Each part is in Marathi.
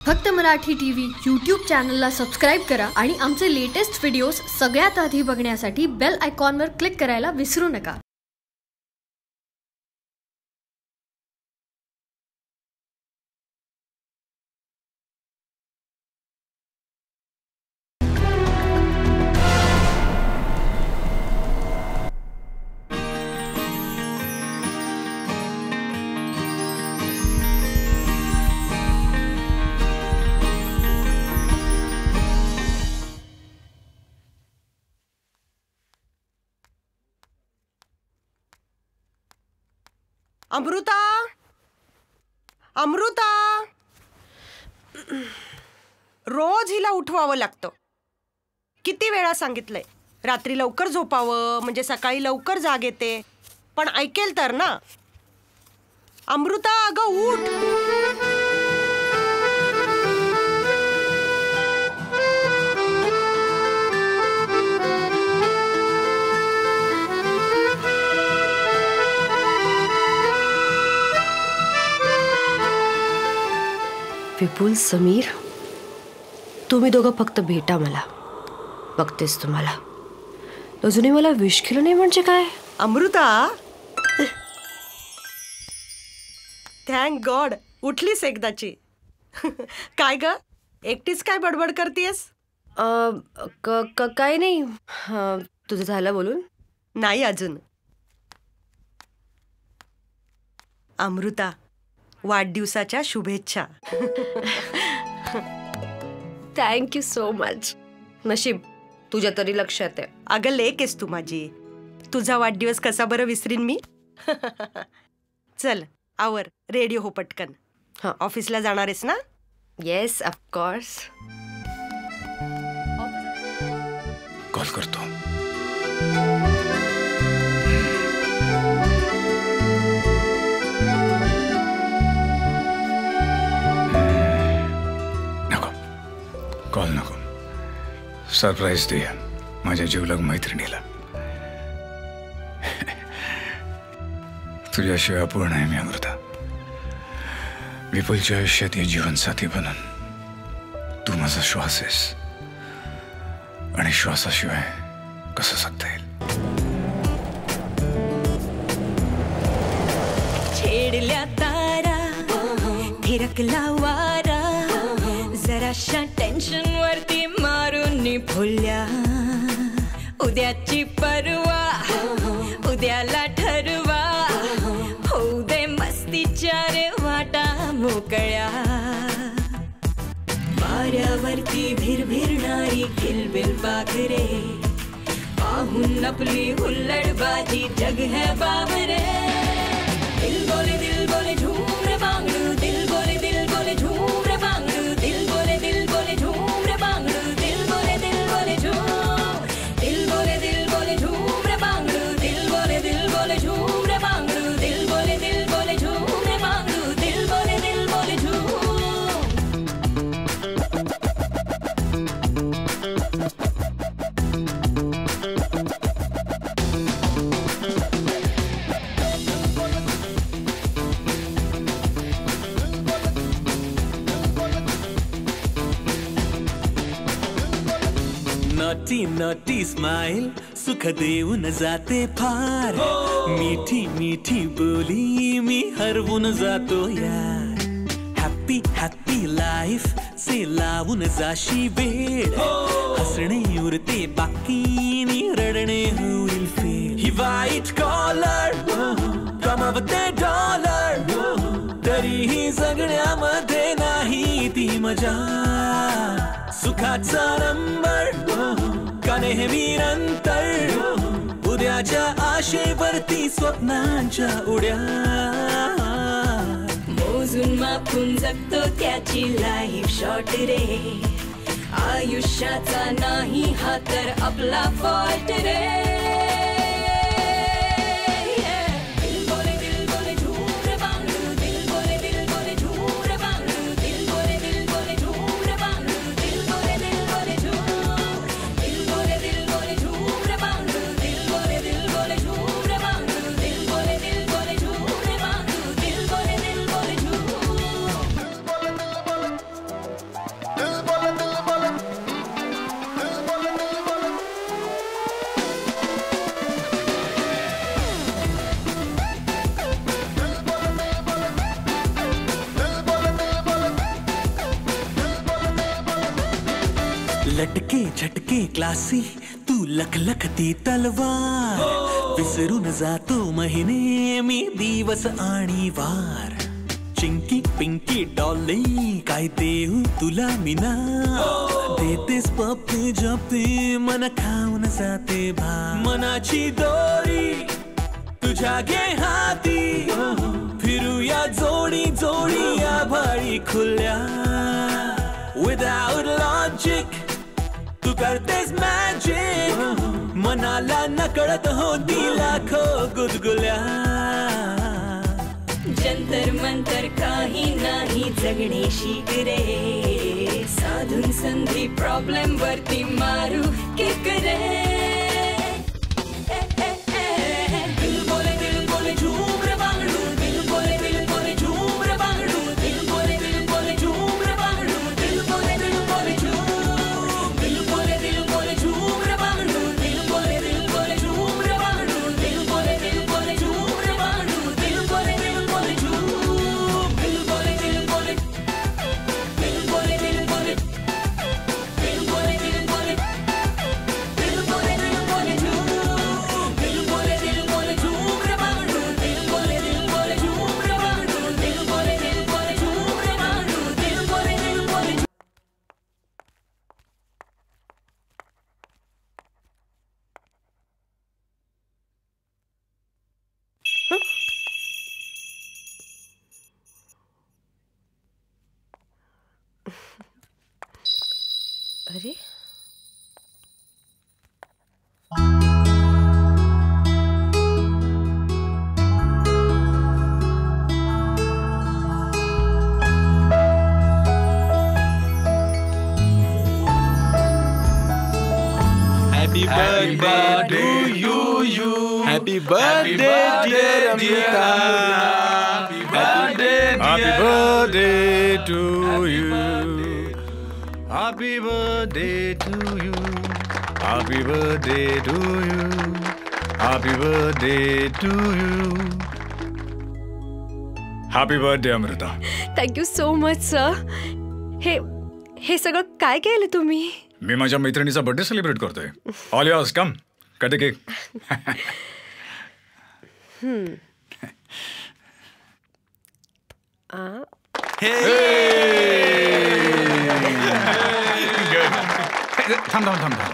फक्त मराठी टीव्ही यूट्यूब चॅनलला सबस्क्राईब करा आणि आमचे लेटेस्ट व्हिडिओज सगळ्यात आधी बघण्यासाठी बेल आयकॉनवर क्लिक करायला विसरू नका. अमृता, अमृता, रोज हिला उठवावं लागतं. किती वेळा सांगितलंय रात्री लवकर झोपावं म्हणजे सकाळी लवकर जाग येते, पण ऐकेल तर ना. अमृता, अगं उठ. विपुल, समीर, तुम्ही दोघं फक्त भेटा मला. बघतेस तुम्हाला. अजूनही मला विश केलं नाही म्हणजे काय? अमृता, थँक गॉड उठलीस एकदाची. काय ग, एकटीच काय बडबड करतेस? काय नाही. तुझं झालं बोलून? नाही अजून. अमृता, वाढदिवसाच्या शुभेच्छा. Thank you so much. नशीब तुझ्या तरी लक्षात आहे. अगं लेक आहेस तू माझी. तुझा वाढदिवस कसा बरं विसरीन मी. चल आवर, रेडी हो पटकन. ऑफिसला जाणार आहेस ना? Yes of course. कॉल करतो. कॉल नको. सरप्राईज दे माझ्या जीवलग मैत्रिणीला. तुझ्याशिवाय अपूर्ण आहे मी अमृता. विपुलच्या आयुष्यात ये जीवनसाथी बनून तू माझा श्वास आहेस आणि श्वासाशिवाय कसं जगता येईल. छेडल्या तारा, थिरकला वारा, जराशा टेन्शन वरती मारून फुल्या. उद्याची परवा, उद्याला ठरवा, होऊ दे मस्तीच्या रे वाटा मोकळ्या. वाऱ्यावरती भिरभिरणारी किलबिल पाखरे, पाहून आपली हुल्लडबाजी जग है बाबरे. दिल बोले झूम रे बांगडू, दिल बोले झूम रे बांगडू, दिल बोले झूम रे बांगडू, दिल बोले झूम, दिल बोले झूम रे बांगडू, दिल बोले झूम रे बांगडू, दिल बोले झूम रे बांगडू, दिल बोले झूम. नटी नटी स्माइल सुख देऊन जाते फार. मीठी मीठी बोली मी हरवून जातो यार. हॅपी हॅपी लाईफ से लावून जाशी वेळ. हसणे उरते बाकी रडणे होईल फेल. ही वाईट कॉलर कमावते डॉलर, तरीही जगण्यामध्ये नाही ती मजा. सुखाचा नंबर का नेहमी नंतर, उद्याच्या आशेवरती स्वप्नांच्या उड्या. मोजून मापून जगतो त्याची लाईफ शॉर्ट रे. आयुष्याचा नाही हा तर आपला फॉल्ट रे. लटके झटके क्लासी तू लखलखती तलवार विसरून जातो महिने मी दिवस आणि वार चिंकी पिंकी डॉली काय देऊ तुला मीना देतेस पप्पी जप्पी मन खाऊन जाते भा मनाची दोरी तुझ्या घे हाती फिरूया जोडी जोडी आभाळी खुल्या विदाउट लॉजिक तू करतेस मॅजिक मनाला नकळत होती लाखो गुदगुल्या जंतर मंतर काही नाही जगणे शिक रे साधून संधी प्रॉब्लेम वरती मारू किक रे दिल बोले झूम रे बांगडू दिल बोले झूम रे बांगडू दिल बोले झूम रे बांगडू दिल बोले झूम दिल बोले झूम रे बांगडू दिल बोले झूम रे बांगडू दिल बोले झूम रे बांगडू दिल बोले झूम दिल बोले अरे Happy birthday to you. Happy birthday dear Amrita. Happy birthday to you. Happy birthday to you. Happy birthday to you. Happy birthday to you. Happy birthday Amrita. Thank you so much sir. हे सगळं काय केलं तुम्ही? मी माझ्या मैत्रिणीचा बर्थडे सेलिब्रेट करतोय. ऑल योर्स, कम कट केक. थांब थांब थांब थांब.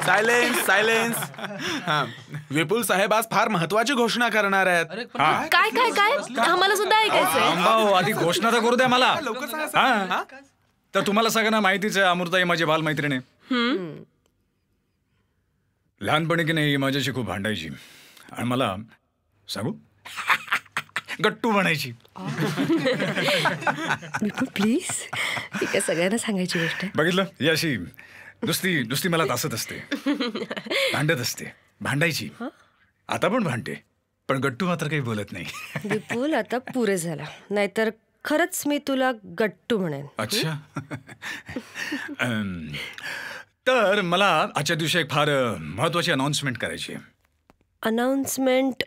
Silence silence. विपुल साहेब आज फार महत्वाची घोषणा करणार आहेत. काय काय काय आम्हाला सुद्धा ऐकायचंय. भाऊ आधी घोषणा तर करू द्या मला. हा तर तुम्हाला सगळ्यांना माहितीच आहे, अमृता ही माझी बालमैत्रिणी. लहानपणी की नाही माझ्याशी खूप भांडायची आणि मला सांगू गट्टू म्हणायची. विपुल प्लीज, ती काय सगळ्यांना सांगायची गोष्ट आहे. बघितलं, ही अशी नुसती मला तासत असते, भांडत असते, भांडायची. आता पण भांडते, पण गट्टू मात्र काही बोलत नाही. विपुल आता पुरे झाला, नाहीतर खरंच मी तुला गट्टू म्हणेन. अच्छा. तर मला आजच्या दिवशी एक फार महत्वाची अनाउन्समेंट करायची आहे. अनाउन्समेंट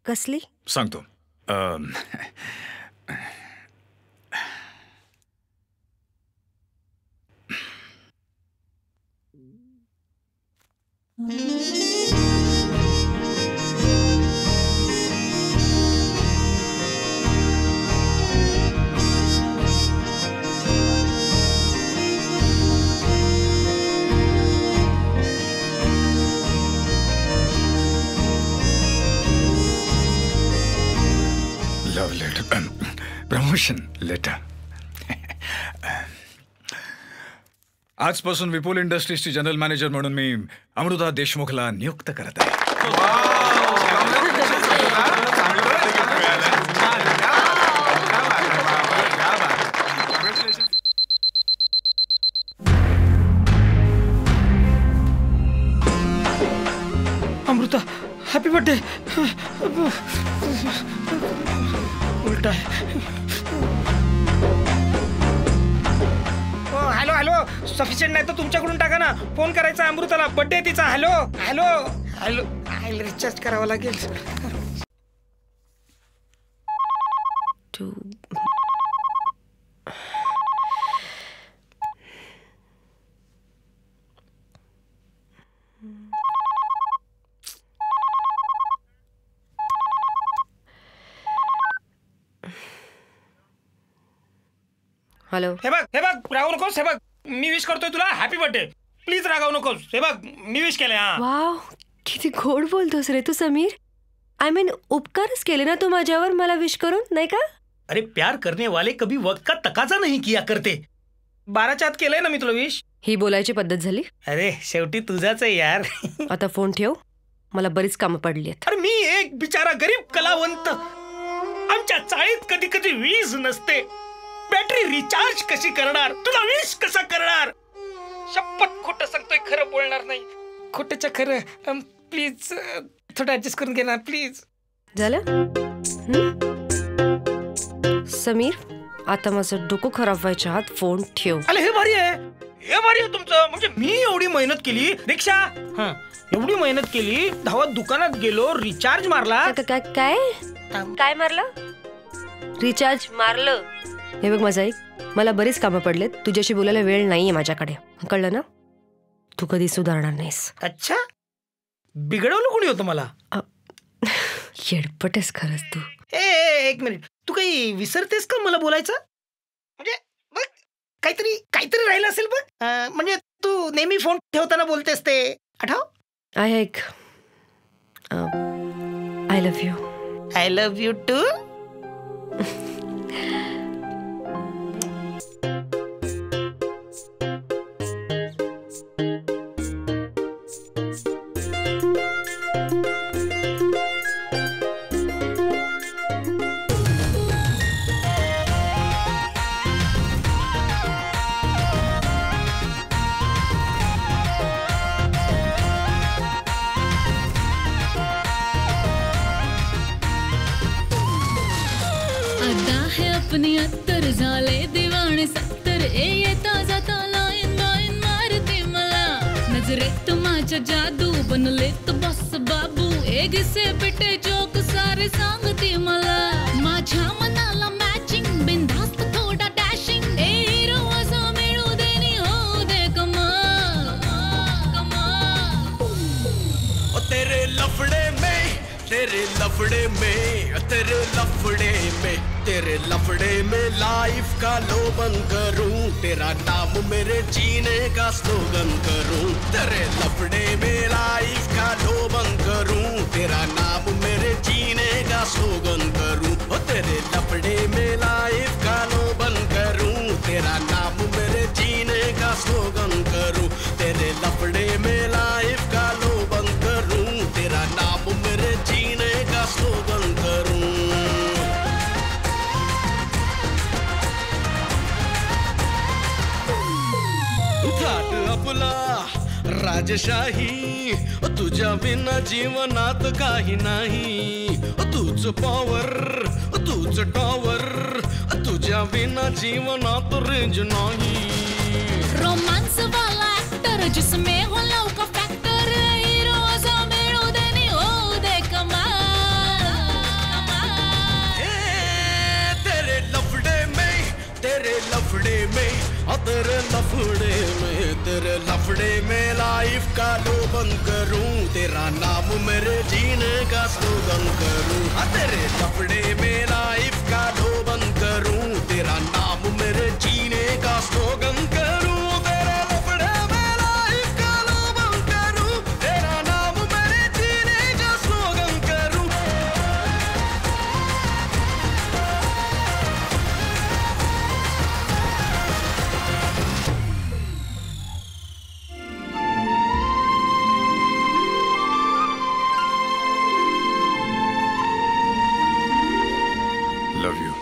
कसली? सांगतो. लव लेटर, प्रमोशन लेटर. आजपासून विपुल इंडस्ट्रीजची जनरल मॅनेजर म्हणून मी अमृता देशमुखला नियुक्त करत आहे. Amruta happy birthday. उलटा. हॅलो हॅलो, सफिशियंट नाही तर तुमच्याकडून टाका ना. फोन करायचा अमृताला, बर्थडे तिचा. हॅलो हॅलो रिचार्ज करावं लागेल. हॅलो. हे बघ रागवू नकोस. हे बघ मी विश करतोय तुला हॅपी बर्थडे. प्लीज रागावू नकोस. हे बघ मी विश केलंय. हा वाव, किती गोड बोलतोस रे तू समीर. आय मीन उपकारच केले ना तू माझ्यावर मला विश करून, नाही का? अरे प्यार करने वाले कभी वक्त का तकाजा नहीं किया करते. 12च्या आत केलंय ना मी तुला विश. ही बोलायची पद्धत झाली. अरे शेवटी तुझाच आहे यार. आता फोन ठेव, मला बरीच कामं पडली आहेत. अरे मी एक बिचारा गरीब कलावंत. आमच्या चाळीत कधी कधी वीज नसते. बॅटरी रिचार्ज कशी करणार, तुला विश कसा करणार. शपथ खोटं सांगतोय, खरं बोलणार नाही. खोटंच्या खरं. प्लीज थोडं ऍडजस्ट करून घे ना प्लीज. झालं? समीर, आता माझं डोकं खराब व्हायच्या आत फोन ठेव. अरे हे भारी आहे, हे भारी आहे तुमचं. म्हणजे मी एवढी मेहनत केली, रिक्षा एवढी मेहनत केली, धावत दुकानात गेलो, रिचार्ज मारला. काय मारलं? रिचार्ज मारलं. हे बघ माझं ऐक, मला बरीच कामं पडलेत. तुझ्याशी बोलायला वेळ नाहीये माझ्याकडे, कळलं ना? तू कधी सुधारणार नाहीस. अच्छा, बिघडवलं कोणी होतं मला? येडपटेस खरंच तू. एक मिनिट, तू काही विसरतेस का मला बोलायचं? म्हणजे बघ काहीतरी राहिलं असेल बघ. म्हणजे तू नेहमी फोन ठेवताना बोलतेस ते आठव. ऐक, I love you. I love you too. अपनी अत्तर झाले दिवाणे सत्तर. येता जाता लाईन लाईन मारते मला. नजरेत माझ्या जादू बनलेत बॉस बाबू. एगिसे पिटे जोक सारे सांगते मला. माझ्या मनाला मॅचिंग बिनधास्त थोडा डॅशिंग. ए हिरो असं मिळू देनी हो दे कमाल कमाल. तेरे लफड़े में, तेरे लफड़े में, तेरे लफड़े में, तेरे लफड़े में लाइफ का लोबन करूं. तेरा नाम मेरे जीने का स्लोगन करूं. तेरे लफड़े में लाइफ का लोबन करूं. तेरा नाम मेरे जीने का स्लोगन करूं. ओ तेरे लफड़े में लाइफ का लोबन करूं. तेरा नाम मेरे जीने का स्लोगन करूं. तेरे लफड़े में लाइफ का लोबन करूं. तेरा नाम मेरे जीने का स्लोगन करूं. आपला राजशाही, तुझ्या बिना जीवनात काही नाही. तूच पॉवर, तूच टॉवर, तुझ्या बिना जीवनात रेंज नाही. रोमांस वाला ऍक्टर जिसमें हो लौका फॅक्टर. हिरो असा मिळू देनी हो दे कमाल कमाल. तेरे लफड़े में, तेरे लफड़े में, तेरे लफड़े में, तेरे लफड़े में लाइफ का लोबन करूं. तेरा नाम मेरे जीने का स्लोगन करूं. तेरे लफड़े में लाइफ का लोबन करूं. तेरा नाम मेरे जीने का स्लोगन करूं. तेरे लफड़े में लाइफ का लोबन करूं. तेरा नाम मेरे जीने का स्लोगन करूं. लव यू.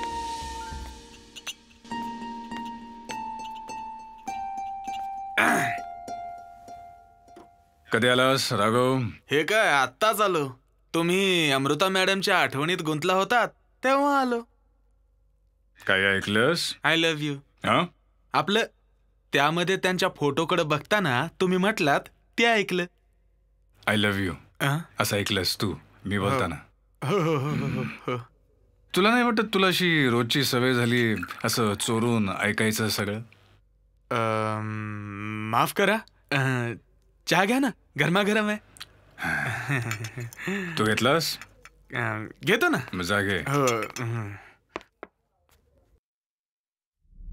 कधी आलास राघव? हे काय आत्ताच आलो. तुम्ही अमृता मॅडमच्या आठवणीत गुंतला होतात तेव्हा आलो. काय ऐकलंस? I love you. हा, आपलं त्यामध्ये त्यांच्या फोटोकडे बघताना तुम्ही म्हटलात ते ऐकलं. I love you. असं ऐकलंस तू मी बोलताना? हो हो हो हो हो. तुला नाही वाटत तुला अशी रोजची सवय झाली असं चोरून ऐकायचं सगळं? माफ करा, चहा घ्या ना, गरमागरम आहे. तू घेतलास? घेतो ना. मजा घे. हो.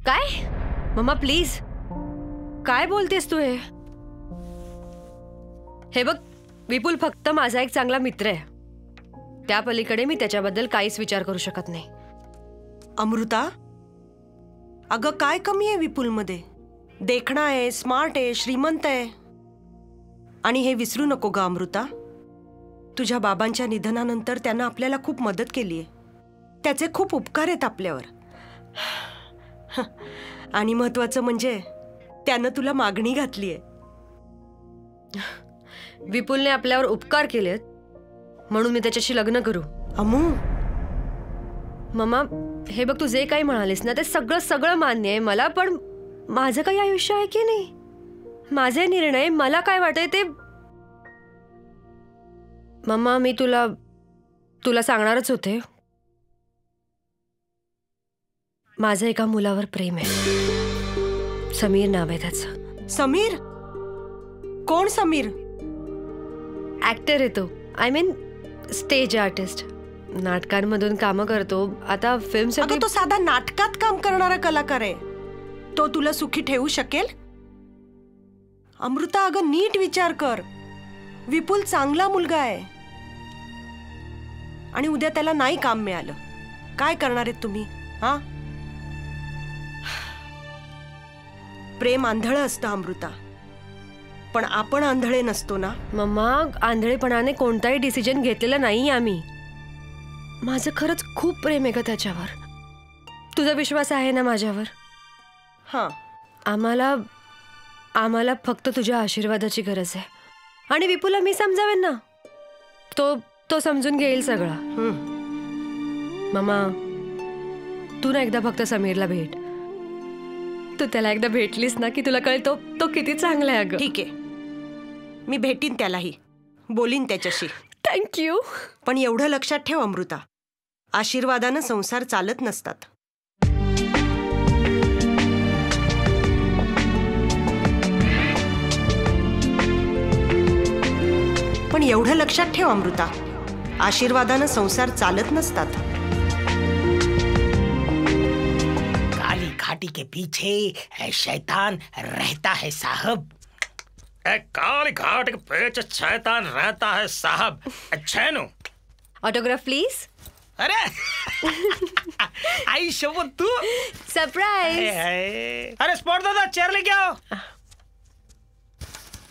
काय मम्मा प्लीज, काय बोलतेस तू? हे बघ विपुल फक्त माझा एक चांगला मित्र आहे. त्या पलीकडे मी त्याच्याबद्दल काहीच विचार करू शकत नाही. अमृता, अगं काय कमी आहे विपुलमध्ये? देखणा आहे, स्मार्ट आहे, श्रीमंत आहे. आणि हे विसरू नको ग अमृता, तुझ्या बाबांच्या निधनानंतर त्यानं आपल्याला खूप मदत केली आहे. त्याचे खूप उपकार आहेत आपल्यावर. आणि महत्वाचं म्हणजे त्यानं तुला मागणी घातली आहे. विपुलने आपल्यावर उपकार केलेत म्हणून मी त्याच्याशी लग्न करू? अमू, मम्मा हे बघ, तू जे काही म्हणालीस ना ते सगळं मान्य आहे मला, पण माझं काही आयुष्य आहे की नाही? माझे निर्णय, मला काय वाटतंय ते. मम्मा मी तुला सांगणारच होते, माझं एका मुलावर प्रेम आहे. समीर नाव आहे त्याचं. समीर? कोण समीर? ऍक्टर आहे तो, आय मीन स्टेज आर्टिस्ट. नाटकांमधून कामं करतो. आता फिल्मसाठी. तो साधा नाटकात काम करणारा कलाकार आहे. तो तुला सुखी ठेवू शकेल? अमृता अगं नीट विचार कर. विपुल चांगला मुलगा आहे आणि उद्या त्याला नाही काम मिळालं, काय करणार आहेत तुम्ही? हा, प्रेम आंधळं असतं अमृता, पण आपण आंधळे नसतो ना. मम्मा आंधळेपणाने कोणताही डिसिजन घेतलेला नाही आम्ही. माझं खरंच खूप प्रेम आहे का त्याच्यावर. तुझा विश्वास आहे ना माझ्यावर? हा, आम्हाला फक्त तुझ्या आशीर्वादाची गरज आहे. आणि विपुलला मी समजावेन ना, तो समजून घेईल सगळं. मम्मा तू ना एकदा फक्त समीरला भेट. तू त्याला एकदा भेटलीस ना की तुला कळेल तो किती चांगला आहे. अगं ठीक आहे, मी भेटीन त्यालाही, बोलीन त्याच्याशी. थँक्यू. पण एवढं लक्षात ठेव अमृता, आशीर्वादानं संसार चालत नसतात. पण एवढं लक्षात ठेव अमृता, आशीर्वादानं संसार चालत नसतात. काली घाटी के पीछे शैतान रहता है साहब. काली घाट के पीछे शैतान रहता है साहब. अच्छा नो. Autograph please. अरे आई शपथ, तू सरप्राईज. अरे स्पॉट दादा, चेयर लेके आओ.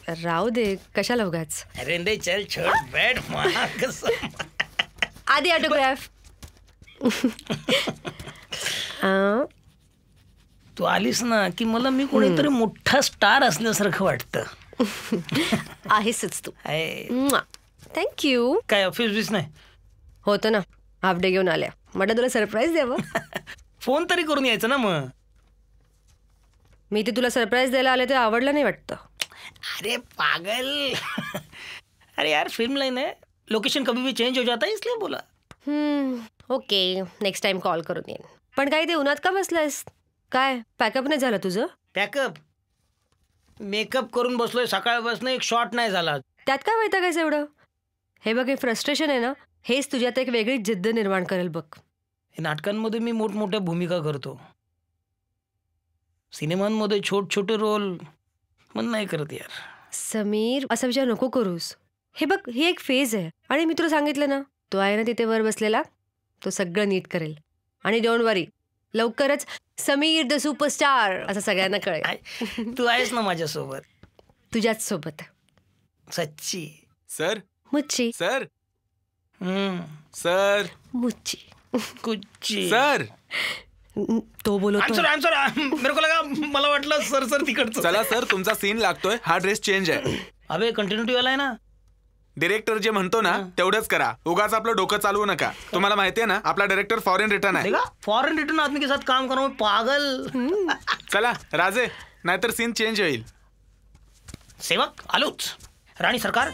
राहू दे, कशाला उगाच. अरे दे, चल छोड़, बैठ. आधी ऑटोग्राफ. तू आलीस ना की मला मी कोणीतरी मोठा स्टार असल्यासारखं वाटतं. आहेसच तू. थँक्यू. काय ऑफिस बिस नाही? होतं ना, हाफ डे घेऊन आल्या. म्हटलं तुला सरप्राईज द्यावं. फोन तरी करून यायचं ना. मग मी ते तुला सरप्राईज द्यायला आले ते आवडलं नाही वाटतं. अरे पागल. अरे यार फिल्म लाइन है, लोकेशन कभी भी चेंज हो जाता है, इसलिए बोला. ओके, नेक्स्ट टाइम कॉल करून येईन. पण काय ते उन्हात का बसलायस? काय पॅकअप नाही झाला तुझं? पॅकअप मेकअप करून बसलोय सकाळपासून, एक शॉट नाही झाला. त्यात काय वैतागायचं एवढं? हे बघ, हे फ्रस्ट्रेशन आहे ना, हेच तुझ्यात एक वेगळी जिद्द निर्माण करेल बघ. नाटकांमध्ये मी मोठमोठ्या भूमिका करतो, सिनेमांमध्ये छोट छोटे रोल मन नाही करत यार. समीर असा विचार नको करूस. हे बघ, ही एक फेज आहे आणि मी तुला सांगितलं ना, तो आहे ना तिथे वर बसलेला, तो सगळं नीट करेल. आणि डोंट वरी, लवकरच समीर द सुपरस्टार असं सगळ्यांना कळेल. तू आहेस ना माझ्यासोबत, तुझ्याच सोबत. सच्ची. सर. मुच्ची. सर. सर. मुच्ची. कुच्ची. सर. तो बोलतो. मेरे को लगा, मला वाटलं सर तिकडचं. चला सर, तुमचा सीन लागतोय, हा ड्रेस चेंज आहे. अबे कंटिन्युटी वाला आहे ना. डायरेक्टर जे म्हणतो ना तेवढंच करा, उगाच आपलं डोकं चालवू नका. तुम्हाला माहितीये ना आपला डायरेक्टर फॉरेन रिटर्न आहे. फॉरेन रिटर्न आदमी के साथ काम करो, पागल. चला राजे, नाहीतर सीन चेंज होईल. सेवक आलोच. राणी सरकार,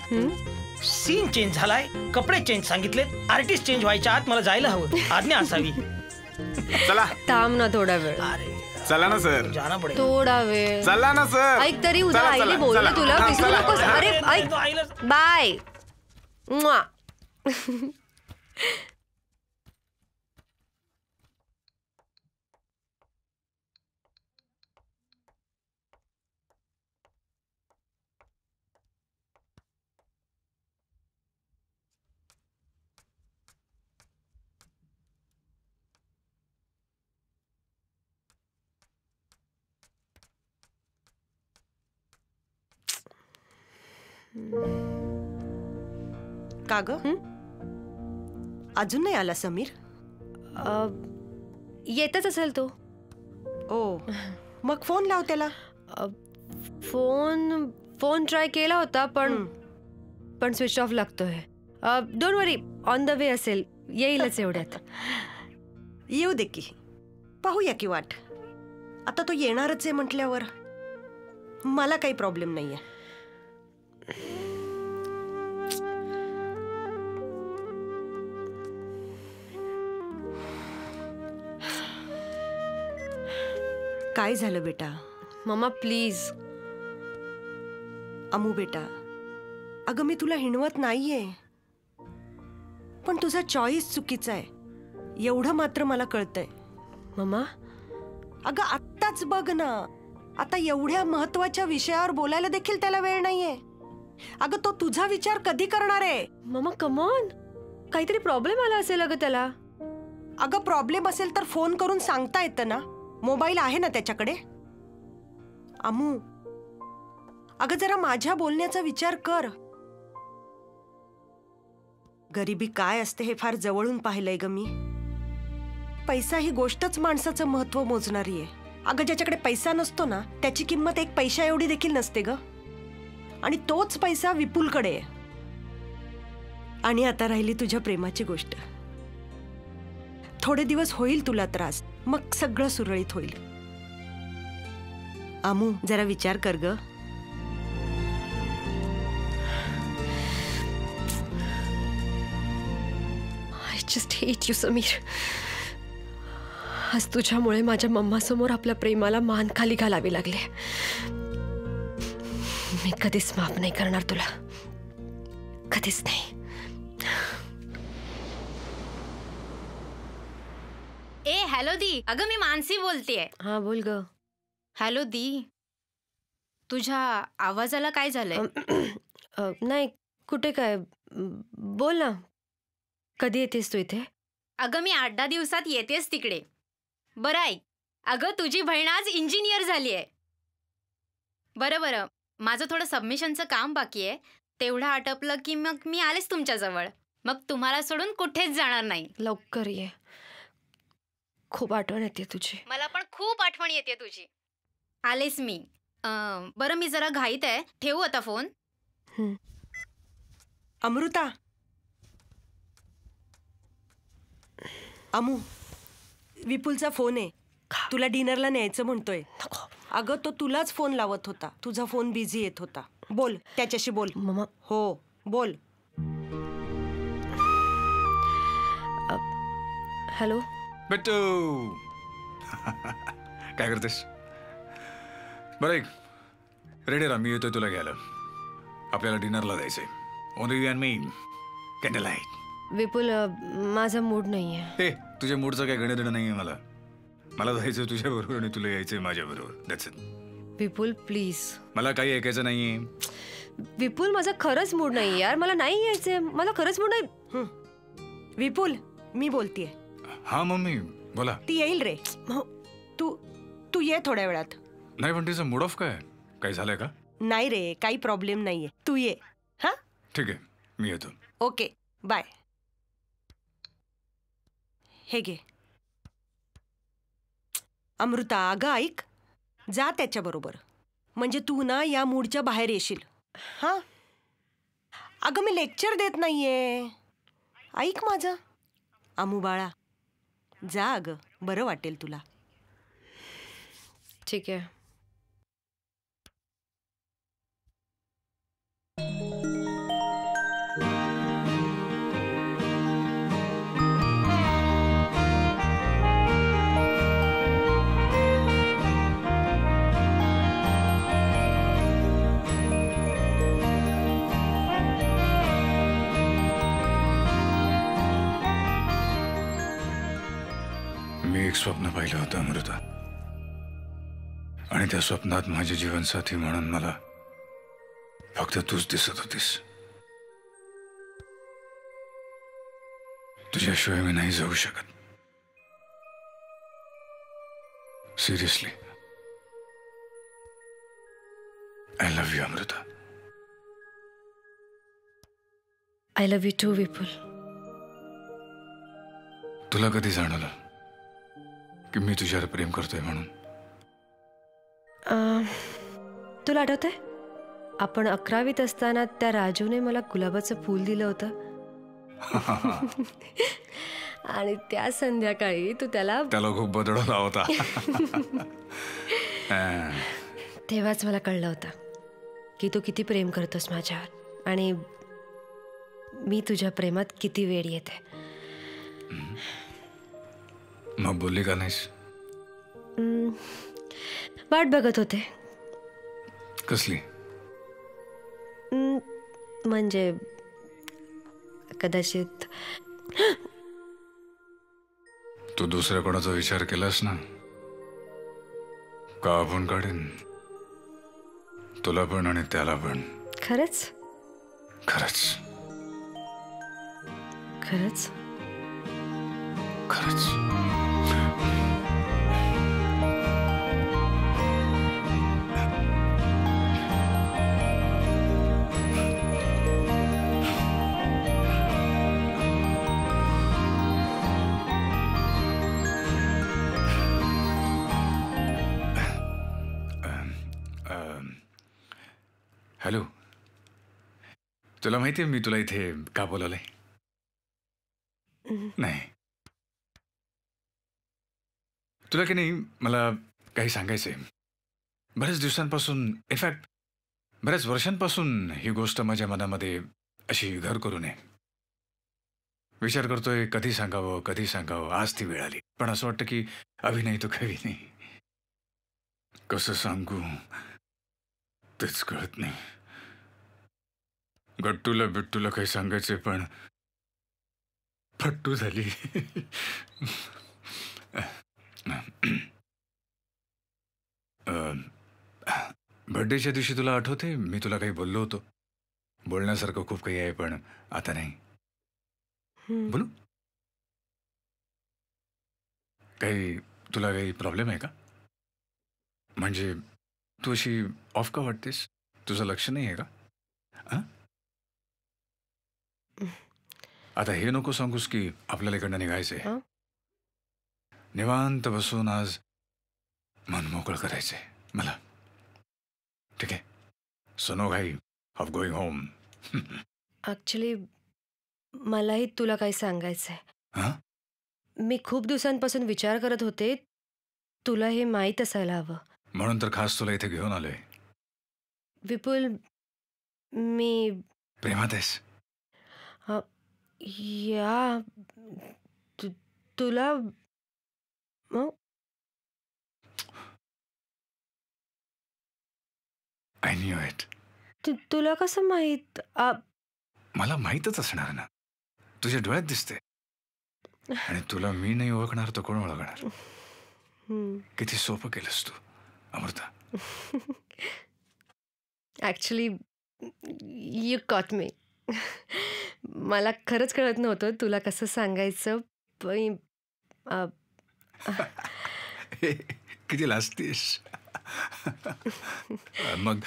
सीन चेंज झालाय, कपडे चेंज सांगितलेत, आर्टिस्ट चेंज व्हायच्या आत मला जायला हवं, आज्ञा असावी. चला थांब ना थोडा वेळ. चला ना सर. जाना पडेल. थोडा वेळ. चला ना सर. ऐक तरी उद्या चला, आईने चला, बोललं चला. तुला हा, विसरू चला. नकोस. अरे ऐक. बाय. म्वा. का ग? अजून नाही आला समीर? येतच असेल तो. ओ मग फोन लाव त्याला. फोन ट्राय केला होता पण स्विच ऑफ लागतोय. Don't worry, on the way असेल, येईलच एवढ्यात. येऊ दे की, पाहूया की वाट. आता तो येणारच आहे म्हटल्यावर मला काही प्रॉब्लेम नाहीये. काय झालं बेटा? Mamma please. अमू बेटा, अगं मी तुला हिणवत नाहीये, पण तुझा चॉईस चुकीचा आहे एवढं मात्र मला कळतंय. मम्मा अगं आत्ताच बघ ना, आता एवढ्या महत्वाच्या विषयावर बोलायला देखील त्याला वेळ नाहीये. अगं तो तुझा विचार कधी करणार आहे? मम्मा कम ऑन, काहीतरी प्रॉब्लेम आला असेल अगं त्याला. अगं प्रॉब्लेम असेल तर फोन करून सांगता येतं ना, मोबाईल आहे ना त्याच्याकडे. अमू अगं जरा माझ्या बोलण्याचा विचार कर. गरिबी काय असते हे फार जवळून पाहिलंय ग मी. पैसा ही गोष्टच माणसाचं महत्व मोजणारी आहे. अगं ज्याच्याकडे पैसा नसतो ना, त्याची किंमत एक पैसा एवढी देखील नसते ग. आणि तोच पैसा विपुलकडे आहे. आणि आता राहिली तुझ्या प्रेमाची गोष्ट. थोडे दिवस होईल तुला त्रास, मग सगळं सुरळीत होईल. अमू जरा विचार कर ग. I just hate you Sameer. आज तुझ्यामुळे माझ्या मम्मा समोर आपल्या प्रेमाला मान खाली घालावी लागले. मी कधीच माफ नाही करणार तुला, कधीच नाही. ए हॅलो दी, अगं मी मानसी बोलतेय. हा बोल ग. हॅलो दी, तुझ्या आवाजाला काय झालंय? नाही कुठे काय, बोल ना. कधी येतेस तू इथे? अगं मी 8-10 दिवसात येतेस तिकडे. बरं ऐक, अगं तुझी बहीण आज इंजिनियर झाली आहे. बरं माझं थोडं सबमिशनचं काम बाकी आहे, तेवढं आटपलं की मग मी आलेच तुमच्याजवळ. मग तुम्हाला सोडून कुठेच जाणार नाही. लवकर ये, खूप आठवण येते तुझी. मला पण खूप आठवण येते तुझी. आलेस मी. बरं मी जरा घाईत आहे, ठेवू आता फोन. अमृता, अमू विपुलचा फोन आहे, तुला डिनरला न्यायचं म्हणतोय. अगं तो तुलाच फोन लावत होता, तुझा फोन बिझी येत होता. बोल त्याच्याशी बोल. मम्मा हो बोल. हॅलो बेटू. काय करतेस? बरं ऐक, रेडी राहा, मी येतोय तुला घ्यायला. आपल्याला डिनरला जायचंय. Only you and me, candle light. Vipul माझा मूड नाहीये. हे तुझ्या मूडचं काही घेणं देणं नाहीये मला. मला जायचंय तुझ्या बरोबर आणि तुला यायचंय माझ्या बरोबर. That's it. Vipul please. मला काही ऐकायचं नाहीये. विपुल माझा खरंच मूड नाही यार, मला नाही यायचंय, मला खरंच मूड नाही. विपुल मी बोलतीये. हा मम्मी बोला. ती येईल रे. तू ये थोड्या वेळात. नाही पण तिचा मूड ऑफ काय? काही झालंय का? नाही रे, काही प्रॉब्लेम नाहीये, तू ये. हा ठीक आहे, मी येतो. Okay bye. हे घे. अमृता अगं ऐक, जा त्याच्याबरोबर, म्हणजे तू ना या मूडच्या बाहेर येशील. हा अगं मी लेक्चर देत नाहीये, ऐक माझं. अमू बाळा जा अगं, बरं वाटेल तुला. ठीक आहे. मी एक स्वप्न पाहिलं होतं अमृता, आणि त्या स्वप्नात माझे जीवनसाथी म्हणून मला फक्त तूच दिसत होतीस. तुझ्याशिवाय मी नाही जाऊ शकत. Seriously, I love you Amrita. I love you too Vipul. तुला कधी जाणवलं की मी तुझ्यावर प्रेम करतोय म्हणून? तुला आठवतंय आपण 11वीत असताना त्या राजूने मला गुलाबाचं फूल दिलं होतं आणि त्या संध्याकाळी तू त्याला खूप बदलवला होता. तेव्हाच मला कळलं होतं की तू किती प्रेम करतोस माझ्यावर आणि मी तुझ्या प्रेमात किती वेळ येते. मग बोलली का नाहीस? वाट बघत होते. कसली? म्हणजे कदाचित तू दुसऱ्या कोणाचा विचार केलास ना? का आपण काढेन तुला पण आणि त्याला पण. खरंच खरंच खरंच खरंच. हॅलो, तुला माहितीये मी तुला इथे का बोलवलंय? नाही, तुला की नाही मला काही सांगायचंय. बऱ्याच दिवसांपासून, इनफॅक्ट बऱ्याच वर्षांपासून ही गोष्ट माझ्या मनामध्ये अशी घर करू नये विचार करतोय. कधी सांगावं. आज ती वेळ आली. पण असं वाटतं की अभिनय तो कवी नाही. कसं सांगू तेच कळत नाही. गट्टूला बिट्टूला काही सांगायचे पण फट्टू झाली. बर्थडेच्या दिवशी तुला आठवते मी तुला काही बोललो होतो? बोलण्यासारखं खूप काही आहे पण आता नाही. बोलू? तुला काही प्रॉब्लेम आहे का? म्हणजे तू अशी ऑफ का वाटतेस? तुझं लक्ष नाही आहे का? आता हे नको सांगूस की आपल्याला इकडनं निघायचंय. निवांत बसून आज मन मोकळं करायचंय मला. ठीक आहे? सो नो घाई ऑफ गोईंग होम. ऍक्च्युली मलाही तुला काही सांगायचंय. मी खूप दिवसांपासून विचार करत होते. तुला हे माहीत असायला हवं म्हणून तर खास तुला इथे घेऊन आलोय. विपुल, मी प्रेमात आहेस? या तुला आय न्यू इट. तुला कसं माहित? मला माहीतच असणार ना. तुझ्या डोळ्यात दिसते. आणि तुला मी नाही ओळखणार तर कोण ओळखणार? किती सोपं केलंस तू Amrita. Actually you caught me. मला खरंच कळत नव्हतं तुला कसं सांगायचं. पण किती लाजतीस. मग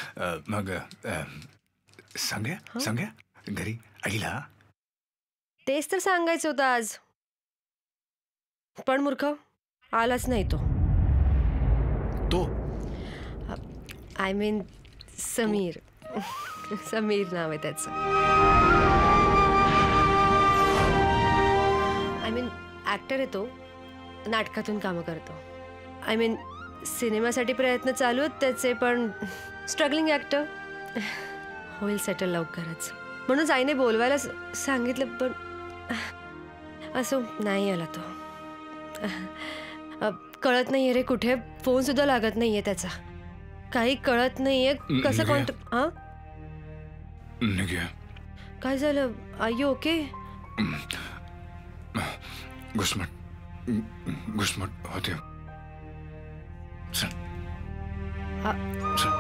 सांग्या घरी आईला. तेच तर सांगायचं होतं आज. पण मूर्ख आलाच नाही तो. I mean Sameer. समीर नाव आहे त्याचं. आय मीन ॲक्टर आहे तो. नाटकातून कामं करतो. आय मीन सिनेमासाठी प्रयत्न चालू आहेत त्याचे पण स्ट्रगलिंग ॲक्टर. होईल सेटल लवकरच म्हणून आईने बोलवायला सांगितलं पण असं नाही आला तो. कळत नाहीये रे कुठे. फोन सुद्धा लागत नाहीये त्याचा. काही कळत नाहीये कसं काय झालं? Are you okay? घुसमट होते. चल चल.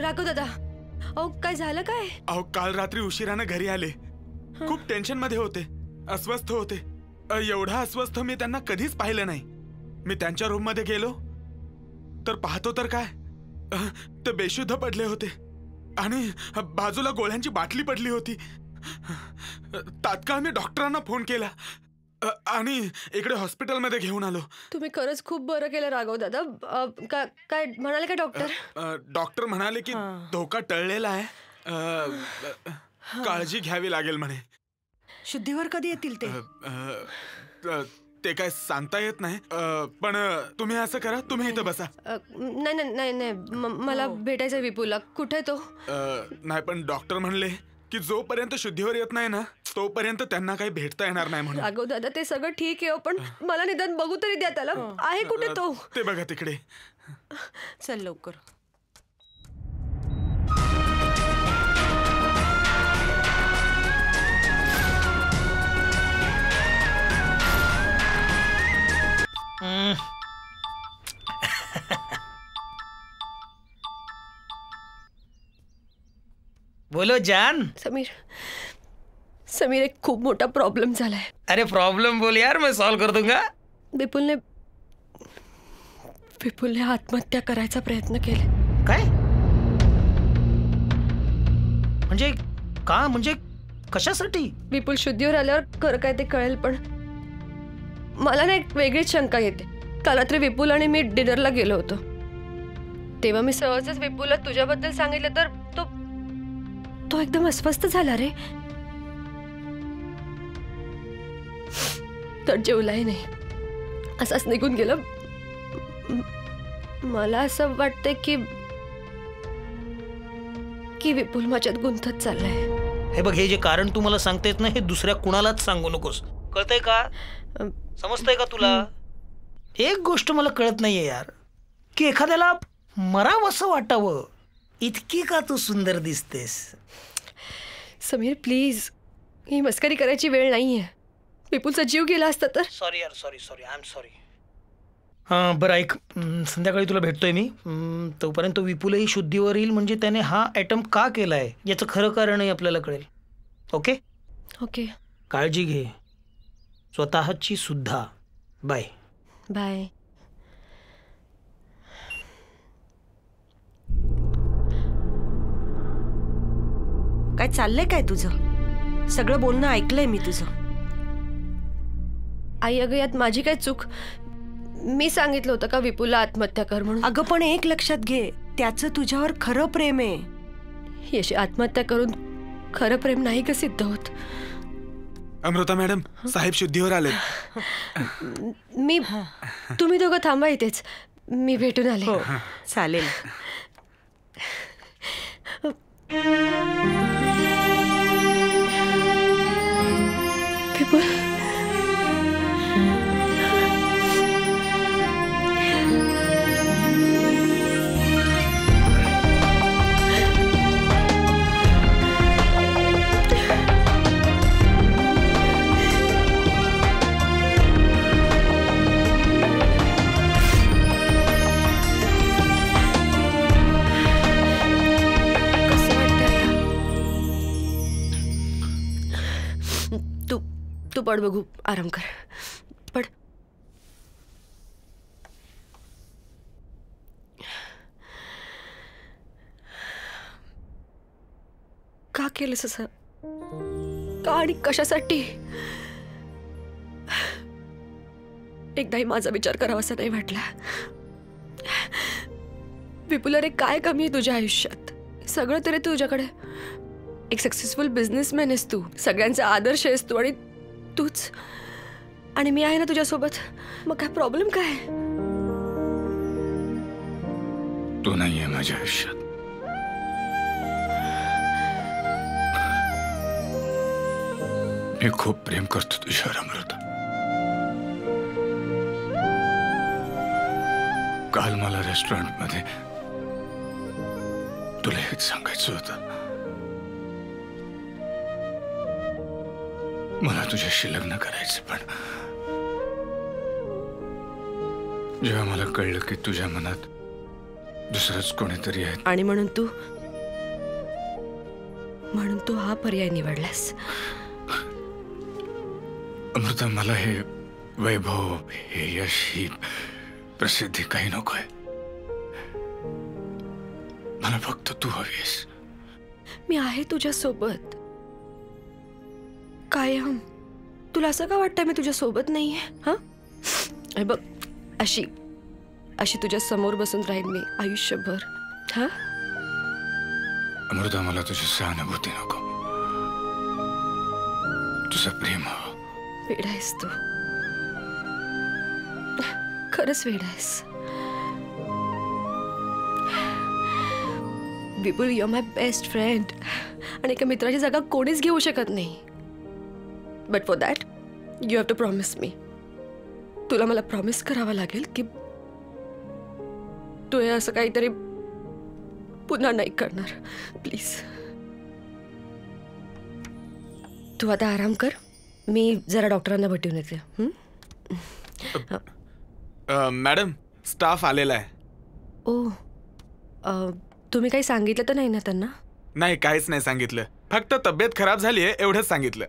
राघव दादा, अहो काय झालं काय? अहो काल रात्री उशिराने घरी आले. खूप टेन्शन मध्ये होते, अस्वस्थ होते. एवढा अस्वस्थ मी त्यांना कधीच पाहिलं नाही. मी त्यांच्या रूम मध्ये गेलो तर पाहतो तर काय, ते बेशुद्ध पडले होते आणि बाजूला गोळ्यांची बाटली पडली होती. तात्काळ मी डॉक्टरांना फोन केला आणि इकडे हॉस्पिटलमध्ये घेऊन आलो. तुम्ही खरंच खूप बरं केलं राघव दादा. काय म्हणाले का डॉक्टर? डॉक्टर म्हणाले की धोका टळलेला आहे, काळजी घ्यावी लागेल म्हणे. शुद्धीवर कधी येतील ते? ते काय सांगता येत नाही, पण तुम्ही असं करा, तुम्ही इथं बसा. नाही नाही नाही नाही, मला भेटायचं विपुलला. कुठे तो? नाही, पण डॉक्टर म्हणले की जोपर्यंत शुद्धीवर येत नाही ना तोपर्यंत त्यांना काही भेटता येणार नाही म्हणून. राघव दादा ते सगळं ठीक आहे, पण मला निदान बघू तरी द्या त्याला. आहे कुठे तो? ते बघा तिकडे. चल लवकर. बोलो जान. समीर एक खूप मोठा प्रॉब्लेम झालाय. अरे प्रॉब्लेम बोल यार, मैं सॉल्व कर दूंगा. विपुलने आत्महत्या करायचा प्रयत्न केले. काय? म्हणजे का? म्हणजे कशासाठी? विपुल शुद्धीवर आल्यावर खरं काय ते कळेल, पण मला ना एक वेगळीच शंका येते. काल रात्री विपुल आणि मी डिनरला गेलो होतो, तेव्हा मी सहजच विपुलला तुझ्याबद्दल सांगितलं तर तो एकदम अस्वस्थ झाला रे. तर जेवलाही नाही, असाच निघून गेला. मला असं वाटतंय की विपुल माझ्यात गुंतत चाललाय. हे बघ, हे जे कारण तू मला सांगतेस ना, हे दुसऱ्या कुणालाच सांगू नकोस, कळतंय का? समजतंय का तुला? एक गोष्ट मला कळत नाहीये यार, की एखाद्याला मरावंसं वाटावं इतकी का तू सुंदर दिसतेस? समीर प्लीज, ही मस्करी करायची वेळ नाहीये. विपुलचा जीव गेला असता तर. सॉरी यार, सॉरी आय एम सॉरी. हां बरं ऐक, संध्याकाळी तुला भेटतोय मी. तोपर्यंत विपुलही शुद्धीवर येईल, म्हणजे त्याने हा अटेम्प्ट का केलाय याचं खरं कारणही आपल्याला कळेल. Okay okay. काळजी घे स्वतःची सुद्धा. Bye bye. काय चाललंय काय तुझं? सगळं बोलणं ऐकलंय मी तुझं. आई अगं, यात माझी काय चूक? मी सांगितलं होतं का विपुलला आत्महत्या कर म्हणून? अगं पण एक लक्षात घे, त्याचं तुझ्यावर खरं प्रेम आहे. यशी आत्महत्या करून खरं प्रेम नाही का सिद्ध होत? अमृता मॅडम, साहेब शुद्धीवर आले. तुम्ही दोघं थांबा इथेच, मी भेटून आले. हो चालेल. विपुल, तू पड, बघू, आराम कर, पड. का केलंस असं? का आणि कशासाठी? एकदाही माझा विचार करावा असं नाही वाटला. विपुल अरे काय कमी आहे तुझ्या आयुष्यात? सगळं तरी तुझ्याकडे. एक सक्सेसफुल बिझनेसमॅन आहेस तू, सगळ्यांचा आदर्श आहेस तू, आणि तूच आणि मी आहे ना तुझ्यासोबत. मग काय प्रॉब्लेम काय? तू नाहीये माझ्या आयुष्यात. मी खूप प्रेम करतो तुझ्यावर अमृता. काल मला रेस्टॉरंटमध्ये तुला हेच सांगायचं होतं. मला तुझ्याशी लग्न करायचं, पण जेव्हा मला कळलं की तुझ्या मनात दुसरंच कोणीतरी आहे आणि म्हणून तू हा पर्याय निवडलास. अमृता, मला हे वैभव, हे यश, ही प्रसिद्धी काही नकोय. मला फक्त तू हवीस. मी आहे तुझ्या सोबत कायम. तुला असं का वाटतंय मी तुझ्या सोबत नाहीये? हा बघ, अशी तुझ्या समोर बसून राहीन मी आयुष्यभर. हा अमृता, मला तुझी सहानुभूती नको, तुझं प्रेम हवं. वेडा आहेस तू, खरंच वेडा आहेस. Vipul, you are my best friend, आणि एका मित्राची जागा कोणीच घेऊ शकत नाही. But for that you have to promise me. तुला मला प्रॉमिस करावा लागेल की तू हे असं काहीतरी पुन्हा नाही करणार. प्लीज. तू आता आराम कर, मी जरा डॉक्टरांना भेटून येते. मॅडम, स्टाफ आलेला आहे. ओ, तुम्ही काही सांगितलं तर नाही ना त्यांना? नाही, काहीच नाही सांगितलं. फक्त तब्येत खराब झाली आहे एवढंच सांगितलं.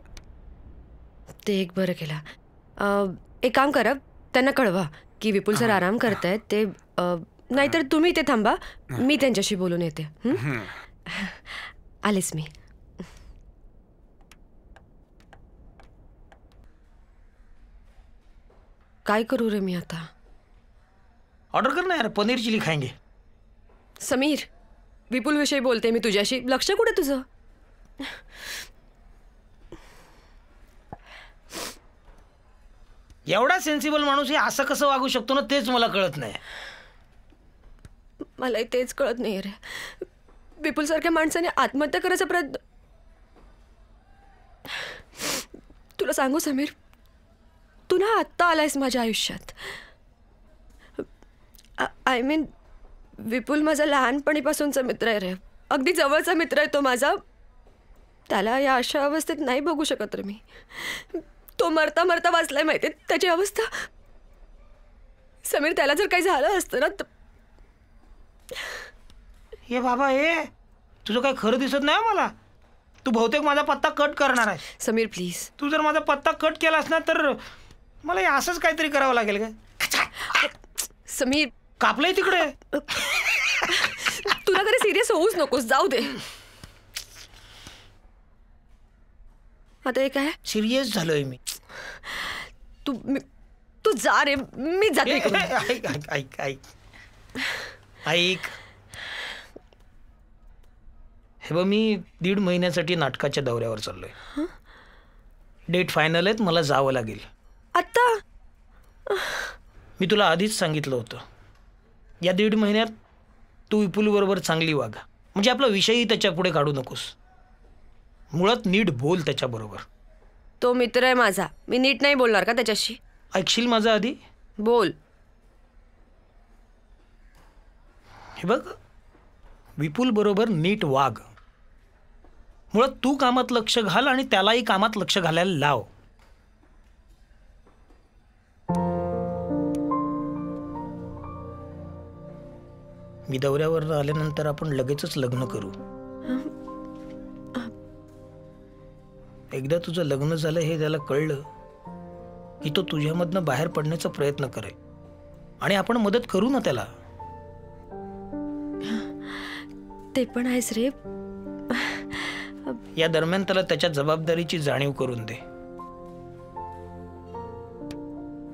ते एक बरं केलं. एक काम करा, त्यांना कळवा की विपुल सर आराम करतायत ते. नाहीतर तुम्ही इथे थांबा, मी त्यांच्याशी बोलून येते. आलेच मी. काय करू रे मी आता? ऑर्डर कर ना यार, पनीर चिली खाएंगे. समीर, विपुल विषयी बोलते मी तुझ्याशी. लक्ष कुठे तुझं? एवढा सेन्सिबल माणूस हे असं कसं वागू शकतो ना, तेच मला कळत नाही. मलाही तेच कळत नाही रे. विपुल सारख्या माणसाने आत्महत्या करायचा प्रयत्न. तुला सांगू समीर, तू ना आत्ता आलायस माझ्या आयुष्यात. आय मीन, विपुल माझा लहानपणीपासूनचा मित्र आहे रे. अगदी जवळचा मित्र आहे तो माझा. त्याला या अशा अवस्थेत नाही बघू शकत रे मी. तो मरता मरता वाचलाय माहिती त्याची अवस्था. समीर, त्याला जर काही झालं असतं ना तर. हे बाबा, हे तुझं काही खरं दिसत नाही मला. तू बहुतेक माझा पत्ता कट करणार आहे. समीर प्लीज. तू जर माझा पत्ता कट केलास ना तर मला हे असंच काहीतरी करावं लागेल का? समीर, कापलंय तिकडे. तुला तरी सिरियस होऊच नकोस, जाऊ दे. आता हे काय? सिरियस झालोय मी. तू जा रे, मी जाते. ऐक, हे बघ, मी 1.5 महिन्यासाठी नाटकाच्या दौऱ्यावर चाललोय. डेट फायनल आहेत, मला जावं लागेल आता. मी तुला आधीच सांगितलं होतं, या 1.5 महिन्यात तू विपुल बरोबर चांगली वाग, म्हणजे आपला विषयही त्याच्या पुढे काढू नकोस. मुळात नीट बोल त्याच्याबरोबर. तो मित्र आहे माझा, मी नीट नाही बोलणार का त्याच्याशी? ऐकशील माझा आधी? बोल. हे बघ, विपुल बरोबर नीट वाग. मुळात तू कामात लक्ष घाल आणि त्यालाही कामात लक्ष घालायला लाव. मी दौऱ्यावर आल्यानंतर आपण लगेचच लग्न करू. एकदा तुझं लग्न झालं हे त्याला कळलं की तो तुझ्यामधनं बाहेर पडण्याचा प्रयत्न करेल आणि आपण मदत करू ना त्याला. ते पण आहेस रे. या दरम्यान त्याला त्याच्या जबाबदारीची जाणीव करून दे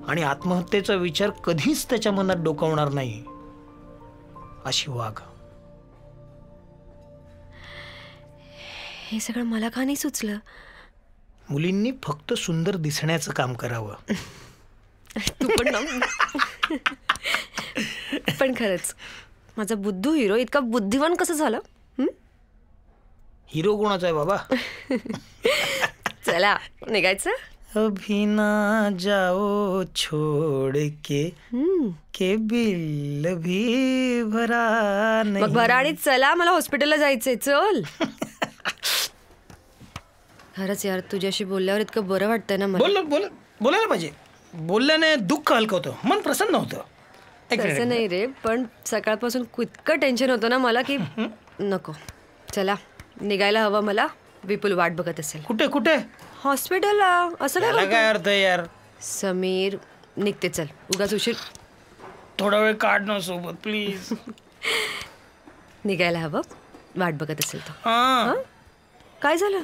आणि आत्महत्येचा विचार कधीच त्याच्या मनात डोकावणार नाही अशी वाघ. हे सगळं मला का नाही सुचलं? मुलींनी फक्त सुंदर दिसण्याचं काम करावं. तू पण ना. पण खरंच माझा बुद्धू हिरो इतका बुद्धिवान कसं झाला? हिरो कोणाचा आहे बाबा? चला निघायचं. अभी ना जाओ छोड़ के बिल भी भरा नहीं. मग भरा आणि चला, मला हॉस्पिटलला जायचंय. चल. खरंच यार तुझ्याशी बोलल्यावर इतकं बरं वाटतंय ना मला. बोलायला पाहिजे. बोलल्याने दुःख हलकं होतं, मन प्रसन्न होतं. तसं नाही रे, पण सकाळपासून इतकं टेन्शन होतं ना मला की नको. चला निघायला हवं मला. विपुल वाट बघत असेल. कुठे कुठे? हॉस्पिटलला. असं काय अर्थ आहे यार? समीर निघते, चल. उगाच उशीर. थोडा वेळ काढ ना सोबत प्लीज. निघायला हवं. वाट बघत असेल तो. काय झालं?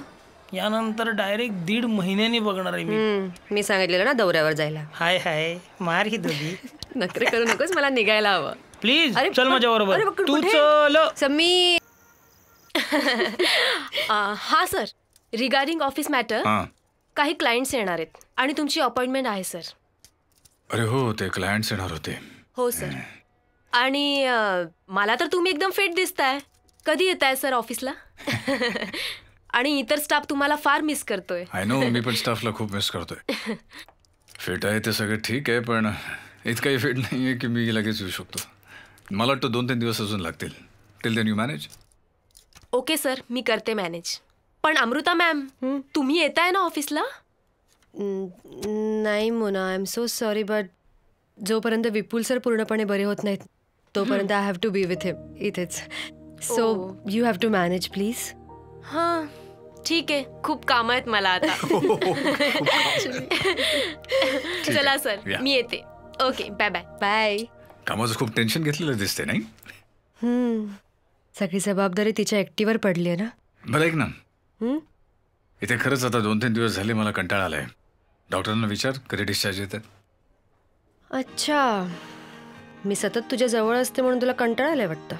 यानंतर डायरेक्ट 1.5 महिन्यांनी बघणार आहे मी. मी सांगितलेलं ना दौऱ्यावर जायला. हाय हाय मार ही दोघी. नखरे करू नकोस, मला निघायला हवं. प्लीज चल माझ्या बरोबर. तू चल. समीर. हा सर, रिगार्डिंग ऑफिस मॅटर काही क्लायंट्स येणार आहेत आणि तुमची अपॉइंटमेंट आहे सर. अरे हो, ते क्लायंट्स येणार होते. हो सर. आणि मला तर तुम्ही एकदम फिट दिसताय. कधी येत आहे सर ऑफिसला? आणि इतर स्टाफ तुम्हाला फार मिस करतोय. आय नो, मी पण स्टाफला खूप मिस करतोय. फिट आहे ते सगळं ठीक आहे, पण इतकाही फिट नाही आहे की मी लगेच येऊ शकतो. मला वाटतं 2-3 दिवस अजून लागतील. Till then you manage. Okay sir, मी करते मॅनेज. पण अमृता मॅम, तुम्ही येताय ना ऑफिसला? नाही Mona, I am so sorry, but जोपर्यंत विपुल सर पूर्णपणे बरे होत नाहीत तोपर्यंत I have to be with him इथेच. So you have to manage please. हां ठीक आहे, खूप काम आहेत मला आता. चला सर, मी येते. Okay, bye bye. बाय. कामाचं खूप टेन्शन घेतलेलं दिसते नाही? सगळी जबाबदारी तिच्या एकटीवर पडली आहे ना. बरं ऐक ना, इथे खरंच आता 2-3 दिवस झाले मला कंटाळा आलाय. डॉक्टरांना विचार कधी डिस्चार्ज येतात. अच्छा, मी सतत तुझ्या जवळ असते म्हणून तुला कंटाळा आलाय वाटतं.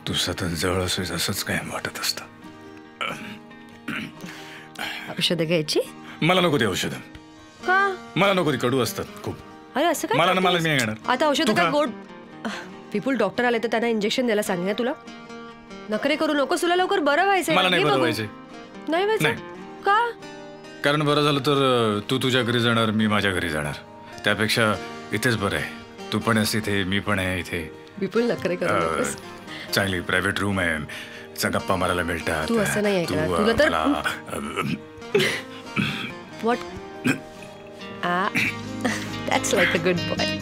तू सतत जवळ असेल असंच काय वाटत असतं. औषधं घ्यायची? मला नको ते औषधं. का? मला नको, ती कडू असतात खूप. अरे असं काय? मला मी येणार आता औषधं काय गोड? विपुल डॉक्टर आले तर त्यांना इंजेक्शन द्यायला सांग ना. तुला नखरे करू नको, तुला लवकर बरं व्हायचंय. मला नाही बरं व्हायचंय. नाही व्हायचं का? कारण बरं झालं तर तू तुझ्या घरी जाणार, मी माझ्या घरी जाणार. त्यापेक्षा इथेच बरं आहे. तू पण आहेस इथे, मी पण आहे इथे. विपुल नखरे करू नकोस. चांगली प्रायव्हेट रूम आहे, गप्पा मारायला मिळतात. तू असं नाही ऐकणार. तुला तर what? That's like a good boy.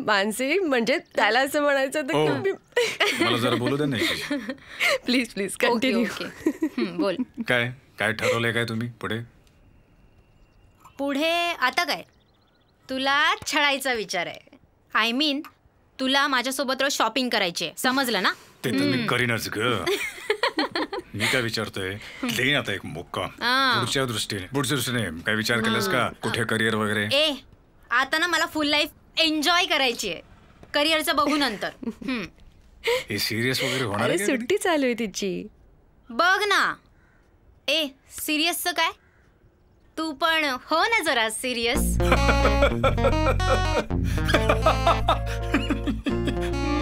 Mansi, म्हणजे त्याला असं म्हणायचं होतं की मला जरा बोलू दे नाही. Please please continue. बोल. काय काय ठरवलंय काय तुम्ही पुढे? पुढे आता काय, तुला छळायचा विचार आहे. आय मीन तुला माझ्यासोबत रोज शॉपिंग करायची आहे, समजलं ना? ते तर मी करीनच ग. मी काय विचारतोय, देईन आता एक मोका पुढच्या दृष्टीने काय विचार केलास का? कुठे करिअर वगैरे? ए आता ना मला फुल लाईफ एन्जॉय करायची आहे, करिअरचं बघू नंतर. हे सिरियस वगैरे होणार आहे? सुट्टी चालू आहे तिची. बघ ना. ए सिरियसचं काय? तू पण हो ना जरा सिरियस.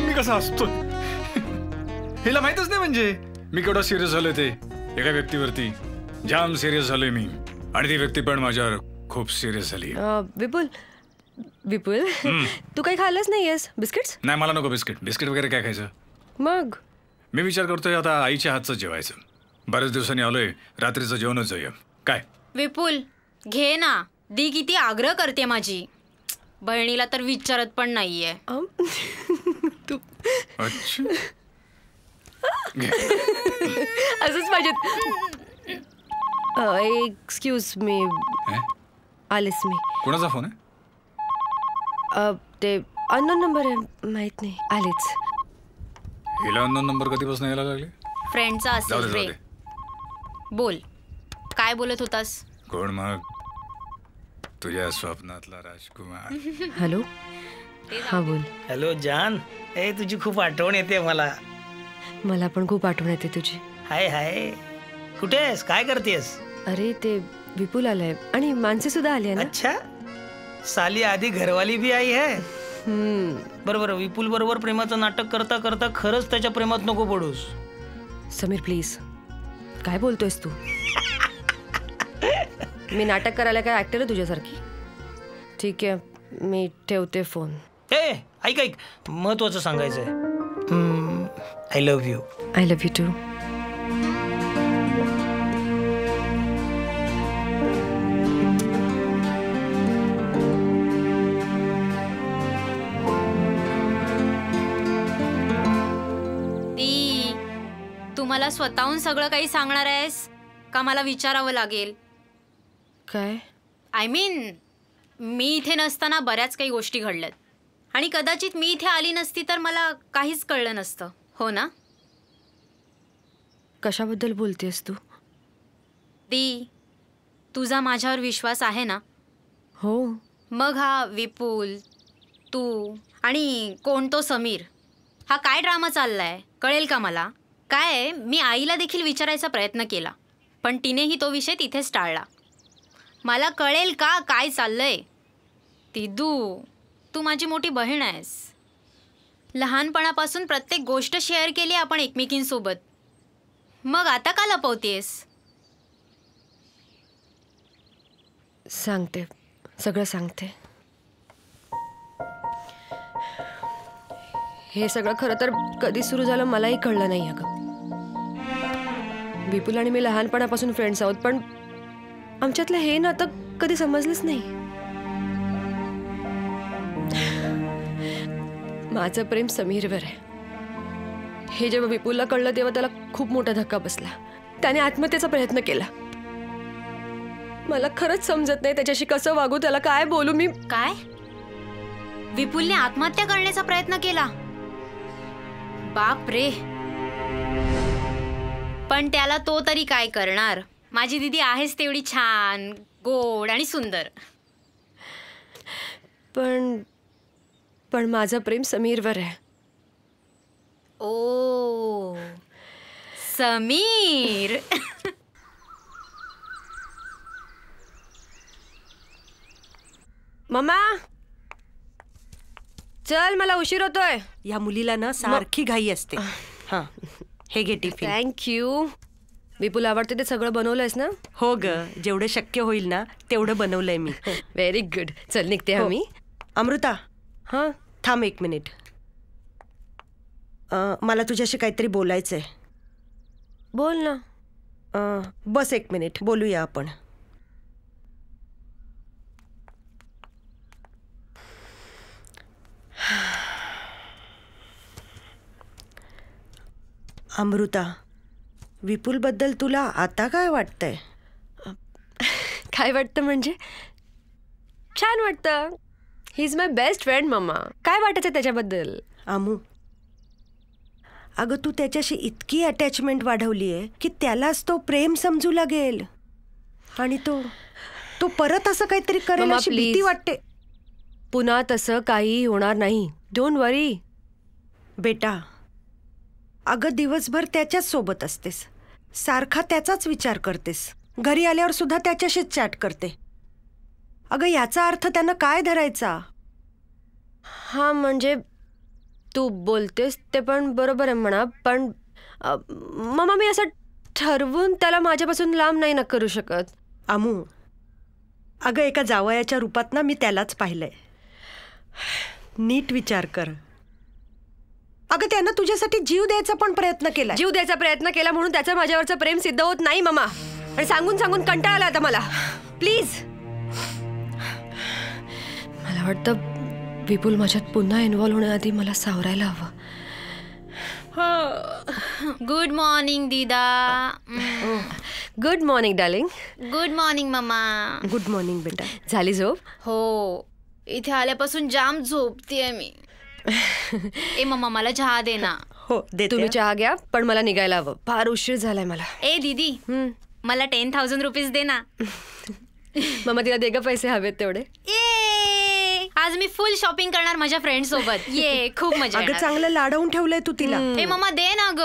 मी कसा असतो हिला माहितच नाही म्हणजे मी केवढा सिरियस झालोय ते. एका व्यक्तीवरती जाम सिरियस झालोय मी आणि ती व्यक्ती पण माझ्यावर खूप सिरियस झाली. विपुल विपुल तू काही खाल्लंच नाहीयेस? बिस्किट्स? नाही मला नको बिस्किट बिस्किट वगैरे काय खायचं. मग मी विचार करतोय आता आईच्या हातचं जेवायचं. बऱ्याच दिवसांनी आलोय रात्रीचं जेवणच जाऊया काय. विपुल घे ना. दी किती आग्रह करते माझी. बहिणीला तर विचारत पण नाहीये. तू अच्छा असंच पाहिजे. एक्सक्यूज मी आलेस मी. कोणाचा फोन आहे? ते अननोन नंबर आहे माहित नाही. आलेच. हिला अननोन नंबर कधीपासून यायला लागले? फ्रेंडचा असेल रे. बोल काय बोलत होतास? कोण मग? तुझ्या स्वप्नातला राजकुमार. हॅलो हा बोल. हॅलो जान. ए तुझी खूप आठवण येते मला. मला पण खूप आठवण येते तुझी. हाय हाय कुठे आहेस? काय करतेस? अरे ते विपुल आलाय आणि मानसी सुद्धा आली आहे ना. अच्छा साली आधी घरवाली भी आई है. बरोबर. विपुल बरोबर प्रेमाचं नाटक करता करता खरंच त्याच्या प्रेमात नको पडूस. समीर प्लीज काय बोलतोयस तू? मी नाटक करायला काय ऍक्टर आहे तुझ्यासारखी? ठीक आहे मी ठेवते फोन. ए ऐक ऐक महत्वाचं सांगायचंय. I love you. I love you too. तू मला स्वतःहून सगळं काही सांगणार आहेस का मला विचारावं लागेल? काय? आय मीन मी इथे नसताना बऱ्याच काही गोष्टी घडल्यात आणि कदाचित मी इथे आली नसती तर मला काहीच कळलं नसतं. हो ना? कशाबद्दल बोलतेस तू? दी तुझा माझ्यावर विश्वास आहे ना? हो. मग हा विपुल तू आणि कोण तो समीर हा काय ड्रामा चाललाय कळेल का मला? काय मी आईला देखील विचारायचा प्रयत्न केला पण तिनेही तो विषय तिथेच टाळला. मला कळेल का काय चाललंय? तिदू तू माझी मोठी बहीण आहेस. लहानपणापासून प्रत्येक गोष्ट शेअर केली आपण एकमेकींसोबत. मग आता का लपवतेस? सांगते सगळं सांगते. हे सगळं खरं तर कधी सुरू झालं मलाही कळलं नाही. अगं विपुल आणि मी लहानपणापासून फ्रेंड्स आहोत पण आमच्यातलं हे नातं कधी समजलंच नाही. माझं प्रेम समीरवर आहे. हे जेव्हा विपुलला कळलं तेव्हा त्याला खूप मोठा धक्का बसला. त्याने आत्महत्येचा प्रयत्न केला. मला खरंच समजत नाही त्याच्याशी कसं वागू, त्याला काय बोलू मी. काय? विपुलने आत्महत्या करण्याचा प्रयत्न केला? बाप रे. पण त्याला तो तरी काय करणार? माझी दीदी आहेच तेवढी छान गोड आणि सुंदर. पण माझं प्रेम समीरवर आहे. ओ समीर. मम्मा चल मला उशीर होतोय. या मुलीला ना सारखी घाई असते. हा हे घे टिफिन. थँक्यू. विपुल आवडते ते सगळं बनवलंयस ना? हो ग जेवढं शक्य होईल ना तेवढं बनवलंय मी. Very good. चल निघते आम्ही. अमृता हां थांब एक मिनिट. मला तुझ्याशी काहीतरी बोलायचंय. बोल ना. बस एक मिनिट बोलूया आपण. अमृता विपुल बद्दल तुला आता काय वाटतंय? काय वाटतं म्हणजे? छान वाटतं. He is my best friend mamma. काय वाटायचं त्याच्याबद्दल? आमू अगं तू त्याच्याशी इतकी अटॅचमेंट वाढवली आहे की त्यालाच तो प्रेम समजू लागेल आणि तो परत असं काहीतरी करेल अशी भीती वाटते. पुन्हा तसं काही होणार नाही. डोंट वरी. बेटा अगं दिवसभर त्याच्याच सोबत असतेस, सारखा त्याचाच विचार करतेस. घरी आल्यावर सुद्धा त्याच्याशीच चॅट करते. अगं याचा अर्थ त्यांना काय धरायचा? हा म्हणजे तू बोलतेस ते पण बरोबर आहे म्हणा, पण मम्मा मी असं ठरवून त्याला माझ्यापासून लांब नाही ना करू शकत. अमू, अगं एका जावयाच्या रूपात ना मी त्यालाच पाहिलंय. नीट विचार कर. अगं त्यानं तुझ्यासाठी जीव द्यायचा पण प्रयत्न केला. जीव द्यायचा प्रयत्न केला म्हणून त्याचं माझ्यावरचं प्रेम सिद्ध होत नाही मम्मा. आणि सांगून सांगून कंटाळा आला आता मला. प्लीज. मला वाटतं विपुल माझ्यात पुन्हा इन्व्हॉल्व होण्याआधी मला सावरायला हवं. गुड मॉर्निंग दीदा. Good morning darling. Good morning mamma. Good morning बेटा. झाली झोप? हो, इथे आल्यापासून जाम झोपतीये मी. ए मम्मा मला चहा दे ना. हो दे. तुम्ही चहा घ्या, पण मला निघायला हवं. फार उशीर झालाय मला. ए दीदी, मला 10,000 रुपीज दे ना. मम्मा तिला दे ग पैसे हवेत तेवढे. आज मी फुल शॉपिंग करणार माझ्या फ्रेंड सोबत. ये खूप मजा अगं येणार. चांगलं लाडवून ठेवलंय तू तिला. ए मम्मा दे ना ग.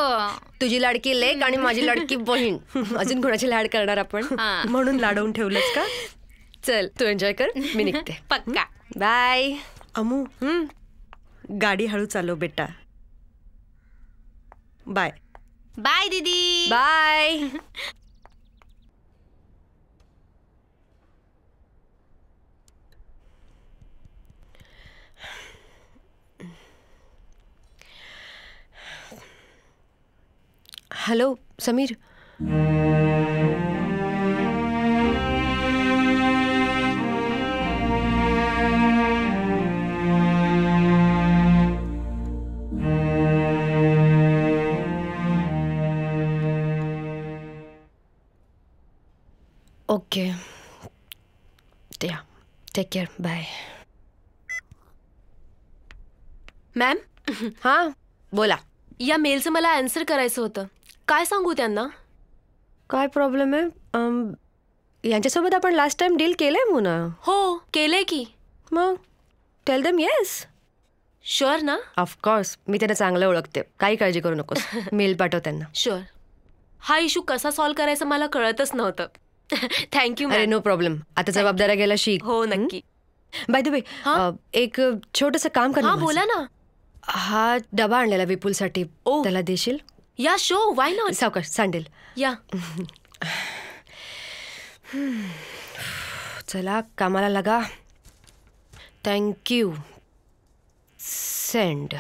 तुझी लाडकी लेक आणि माझी लाडकी बहीण. अजून कोणाची लाड करणार आपण? म्हणून लाडवून ठेवलंस का? चल तू एन्जॉय कर, मी निघते. पक्का. बाय. अमू, गाडी हळू चालव बेटा. बाय. बाय दीदी. Bye. Hello Sameer. Okay, take care. Bye. Ma'am, हां बोला. या मेलचं मला आन्सर करायचं होतं. काय सांगू त्यांना? काय प्रॉब्लेम आहे? यांच्यासोबत आपण लास्ट टाइम डील केलंय मुना. हो केलंय की. मग टेल देम येस. शुअर ना? ऑफकोर्स, मी त्यांना चांगलं ओळखते. काही काळजी करू नकोस. मेल पाठव त्यांना. शुअर. हा इशू कसा सॉल्व्ह करायचा मला कळतच नव्हतं. थँक्यू. अरे नो प्रॉब्लेम. आता जबाबदाऱ्या गेला शिक. हो नक्की. बाय द वे, एक छोटंसं काम कर. बोला ना. हा डबा आणलेला विपुलसाठी. त्याला देशील? या शो, वाय नॉट. सावकाश सांडेल. या. चला कामाला लगा. थँक्यू. सेंड.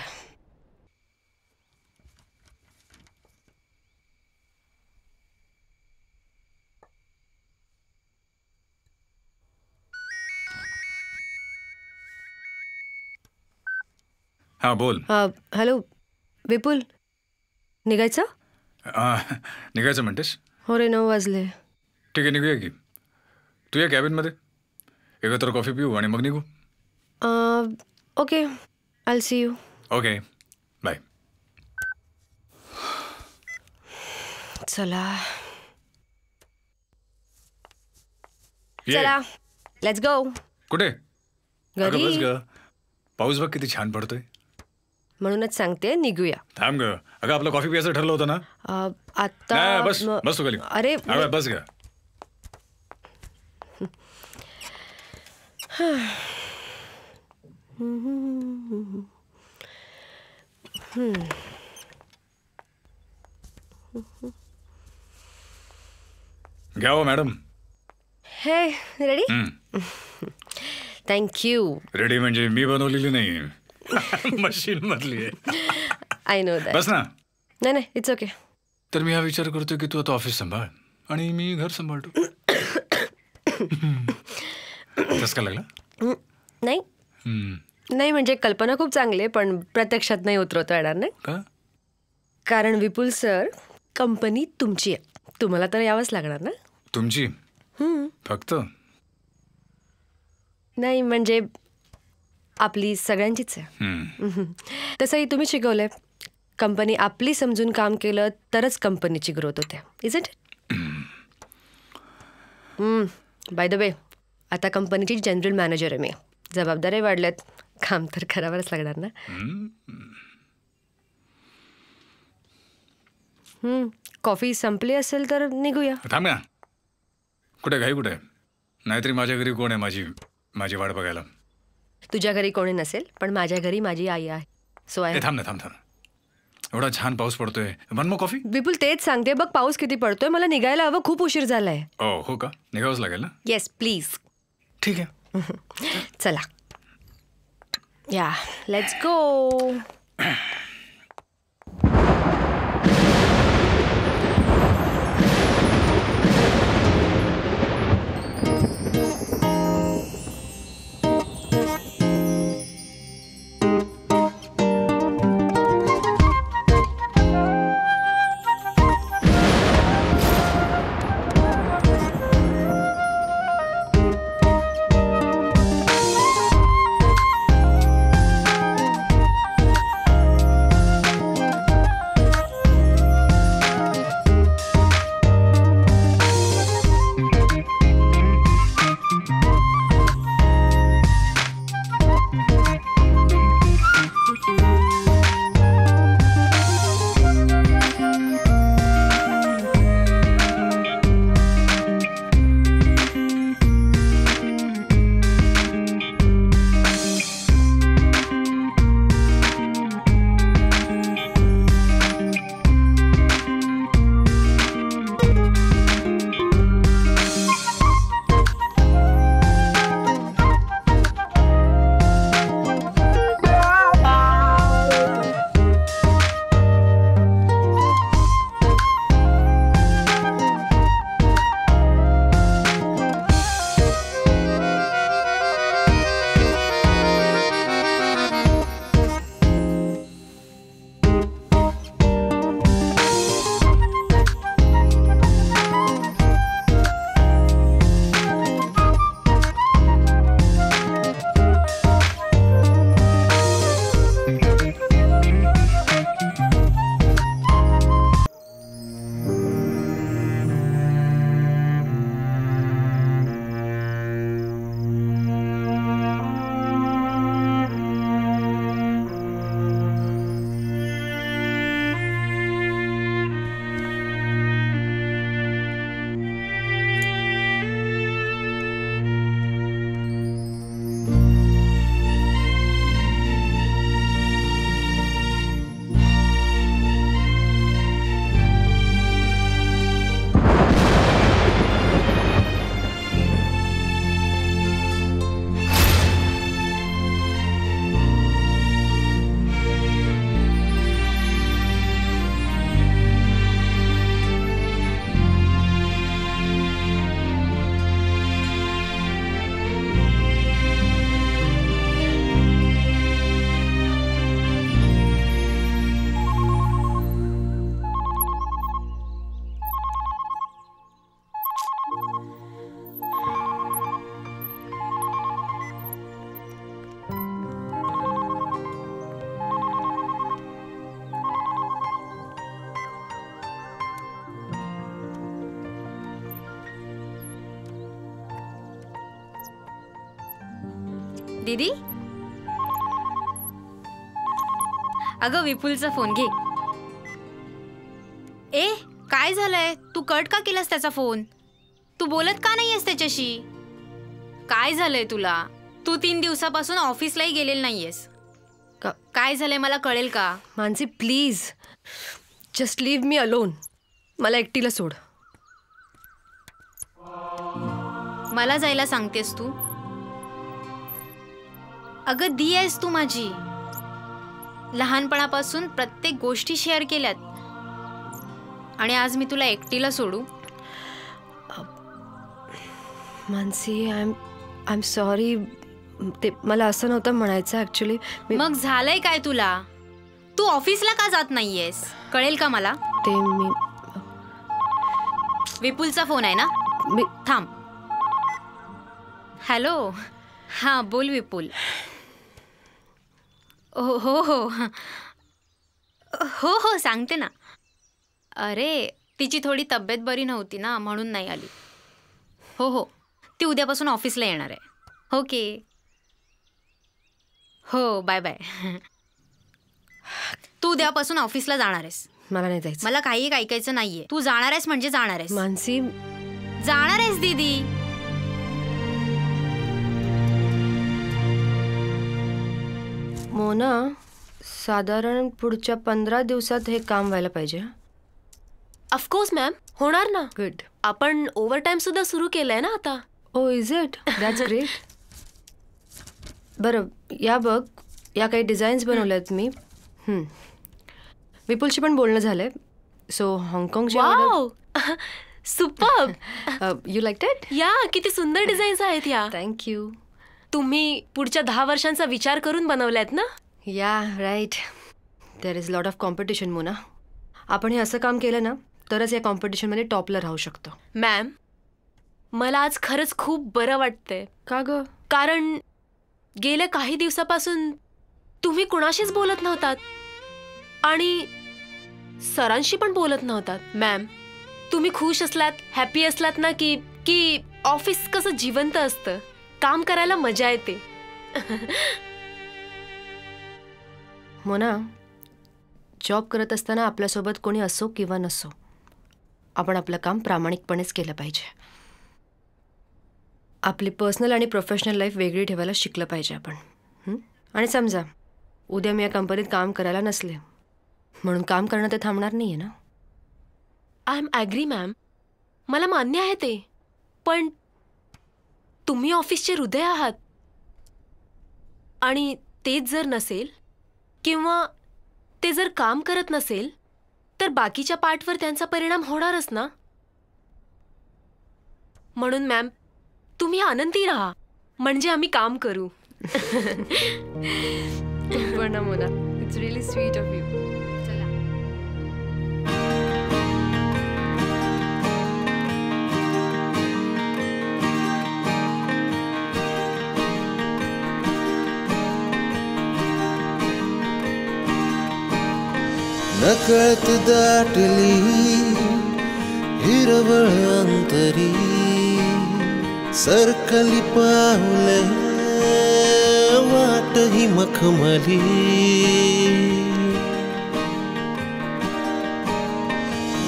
हां बोल. हॅलो विपुल, निघायचं? निघायचं म्हणतेस? हो रे, 9 वाजले. ठीक आहे निघूया की. तू या कॅबिनमध्ये एकत्र कॉफी पिऊ आणि मग निघू. Okay, I see you. Okay bye. चला चला, लेट्स गो. कुठे? अगं घरी. बस ग, पाऊस बघ किती छान पडतोय. म्हणूनच सांगते निघूया. थांब ग. अगं आपलं कॉफी प्यायचं ठरलं होतं ना? आता बस बस तू खाली. अरे बस ग. घ्या हो मॅडम. हे रेडी? थँक्यू. रेडी म्हणजे मी बनवलेली नाही, मशीन मधली आहे. I know that. बस ना. नाही नाही, इट्स ओके. तर मी हा विचार करतोय की तू आता ऑफिस सांभाळ आणि मी घर सांभाळतो. का लागला? नाही नाही, म्हणजे कल्पना खूप चांगली आहे, पण प्रत्यक्षात नाही उतरवता येणार नाही. का? कारण विपुल सर, कंपनी तुमची आहे. तुम्हाला तर यावंच लागणार ना. तुमची फक्त? नाही म्हणजे आपली सगळ्यांचीच आहे. तसंही तुम्ही शिकवलंय, कंपनी आपली समजून काम केलं तरच कंपनीची ग्रोथ होते. Isn't it? By the way, आता कंपनीची जनरल मॅनेजर आहे मी. जबाबदारी वाढल्यात, काम तर करावंच लागणार ना. कॉफी संपली असेल तर निघूया. थांब ना. कुठे घाई कुठे? नाहीतरी माझ्या घरी कोण आहे माझी वाट बघायला? तुझ्या घरी कोणी नसेल, पण माझ्या घरी माझी आई आहे. सो आहे. थांब ना. एवढा छान पाऊस पडतोय. One more coffee. विपुल तेच सांगते बघ, पाऊस किती पडतोय. मला निघायला हवं, खूप उशीर झालाय. हो का? निघावंच लागेल ना? Yes please. ठीक आहे. चला या लेट्स गो. दीदी, अगं विपुलचा फोन घे. ए काय झालंय? तू कट का केलास त्याचा फोन? तू बोलत का नाहीयेस त्याच्याशी? काय झालंय तुला? तू 3 दिवसापासून ऑफिसलाही गेलेल नाहीयेस. काय झालंय मला कळेल का? Mansi please just leave me alone. मला एकटीला सोड. मला जायला सांगतेस तू? अगं दी आहेस तू माझी. लहानपणापासून प्रत्येक गोष्टी शेअर केल्यात आणि आज मी तुला एकटीला सोडू? Mansi I am sorry. ते मला असं नव्हतं म्हणायचं ॲक्च्युली. मग झालंय काय तुला? तू ऑफिसला का जात नाहीयेस? कळेल का मला? ते मी विपुलचा फोन आहे ना? मी थांब. हॅलो. हां बोल विपुल. हो हो हो हो हो सांगते ना. अरे तिची थोडी तब्येत बरी नव्हती ना, म्हणून नाही आली. हो हो ती उद्यापासून ऑफिसला येणार आहे. ओके हो बाय बाय. तू उद्यापासून ऑफिसला जाणार आहेस? मला नाही जायचं. मला काही ऐकायचं नाहीये. तू जाणार आहेस म्हणजे जाणार आहेस. मानसी जाणार आहेस दीदी? मोना, साधारण पुढच्या 15 दिवसात हे काम व्हायला पाहिजे. ऑफकोर्स मॅम, होणार ना. गुड. आपण ओव्हरटाईम सुद्धा सुरू केलंय ना आता. Oh is it? That's great. बरं, या बघ, या काही डिझाईन्स बनवल्या आहेत मी. विपुलशी पण बोलणं झालंय. सो हाँगकाँगची wow, superb. You like it? Yeah, किती सुंदर डिझाईन्स आहेत या. थँक्यू. तुम्ही पुढच्या 10 वर्षांचा विचार करून बनवल्यात ना? या right. There is lot of competition Mona. आपण हे असं काम केलं ना तरच या कॉम्पिटिशनमध्ये टॉपला राहू शकतो. मॅम, मला आज खरंच खूप बरं वाटतंय. का ग? कारण गेल्या काही दिवसापासून तुम्ही कुणाशीच बोलत नव्हतात आणि सरांशी पण बोलत नव्हतात. मॅम, तुम्ही खुश असलात, हॅपी असलात ना की ऑफिस कसं जिवंत असतं, काम करायला मजा येते. मोना, जॉब करत असताना आपल्यासोबत कोणी असो किंवा नसो, आपण आपलं काम प्रामाणिकपणेच केलं पाहिजे. आपली पर्सनल आणि प्रोफेशनल लाईफ वेगळी ठेवायला शिकलं पाहिजे आपण. आणि समजा उद्या मी या कंपनीत काम करायला नसले म्हणून काम करणं ते थांबणार नाही आहे ना. आय एम ॲग्री मॅम, मला मान्य आहे ते. पण तुम्ही ऑफिसचे हृदय आहात आणि तेच जर नसेल किंवा ते जर काम करत नसेल तर बाकीच्या पार्टवर त्यांचा परिणाम होणारच ना. म्हणून मॅम, तुम्ही आनंदी राहा, म्हणजे आम्ही काम करू. Mona, it's really sweet of you. नकळत दाटली हिरवळ अंतरी, सरकली पाहुले वाट ही मखमली.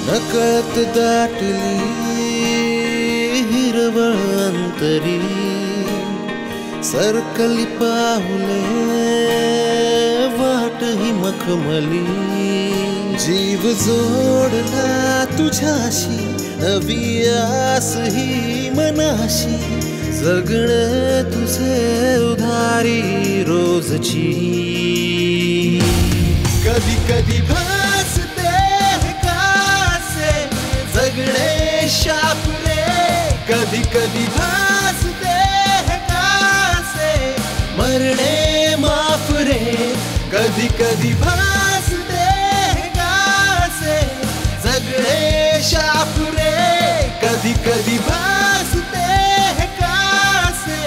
नकळत दाटली हिरवळ अंतरी, सरकली पाहुले वाट ही मखमली. जीव जोडला तुझ्याशी, नवी आस ही मनाशी, जगणे तुझे उधारी रोजची. कधी कधी भासते कासे जगणे शाप रे, कधी कधी भासते कासे मरणे माफ रे, कधी कधी भासते जगणे शाप रे, कधी कधी भासते कासे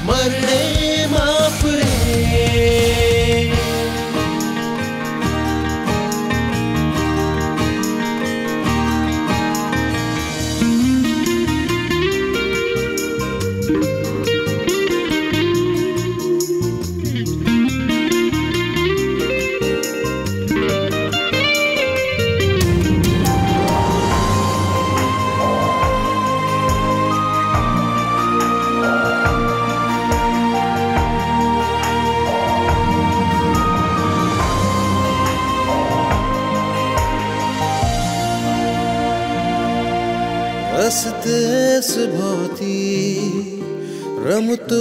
मरणे माफ रे. हसतेस भोवती रमतो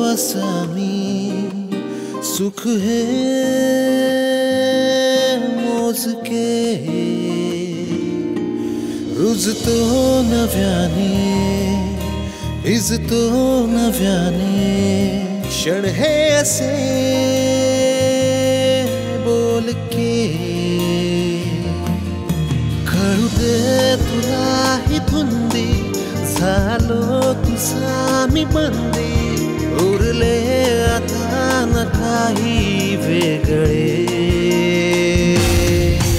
असा मी, सुख हे मोजके रुजतो नव्याने, भिजतो नव्याने, क्षण हे असे बोलके. कळू दे तुला ही धुंदी, झालो तुझा मी बंदी, उरले आता न काही वेगळे.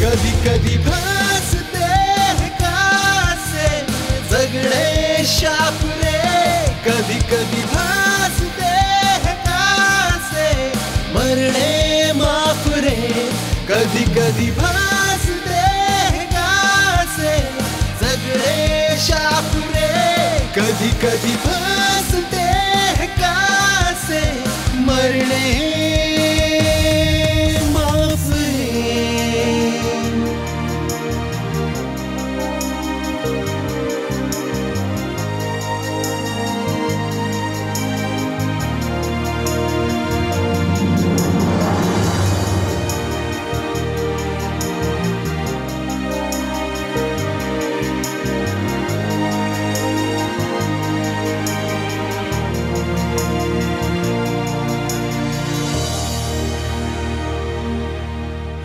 कधी कधी भासते कासे जगणे शाप रे, कधी कधी भासते कासे मरणे माफ रे, कधी कधी भासते कासे जगणे शाप रे, कधी भासते हैं कासे मरने माफ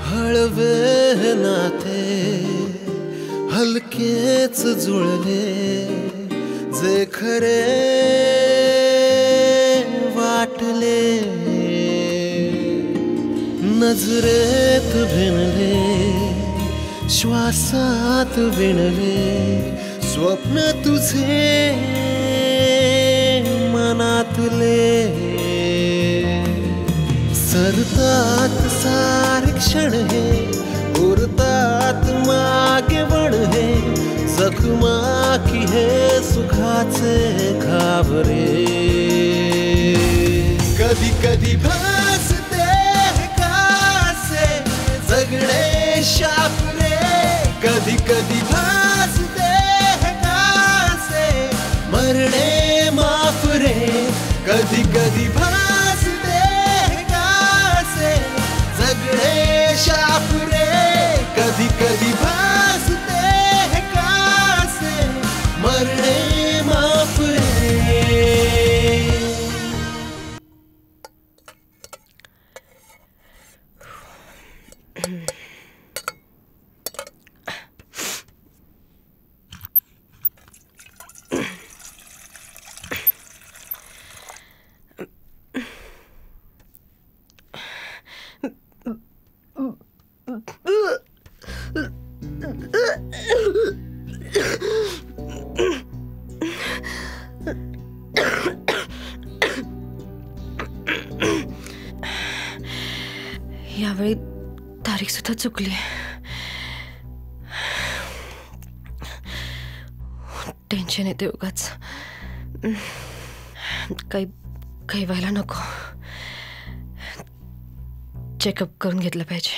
हळवे नाते हलकेच जुळले जे खरे वाटले नजरेत भिनले श्वासात विणले स्वप्न तुझे मनातले सरतात सारे क्षण हे उरतात मागे वण हे जखमा की हे सुखाचे घाबरे कधी कधी भासते हैं कासे जगणे शाप रे कधी कधी भासते हैं कासे मरणे माफ रे कधी कधी भासते हैं कासे जगणे शाप रे कधी कधी भासते हैं कासे मरणे माफ रे यावेळी तारीख सुद्धा चुकली. टेन्शन येते उगाच. काही व्हायला नको. चेकअप करून घेतलं पाहिजे.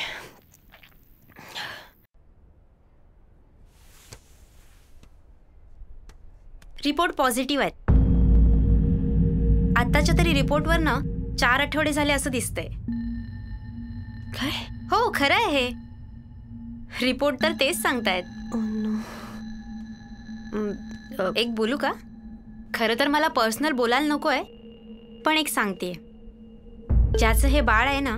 रिपोर्ट पॉझिटिव्ह आहेत. आताच्या तरी रिपोर्टवर ना 4 आठवडे झाले असं दिसतंय. काय? हो खरं आहे हे. रिपोर्ट तर तेच सांगतायत. एक बोलू का? खरं तर मला पर्सनल बोलायला नको आहे, पण एक सांगते. ज्याचं हे बाळ आहे ना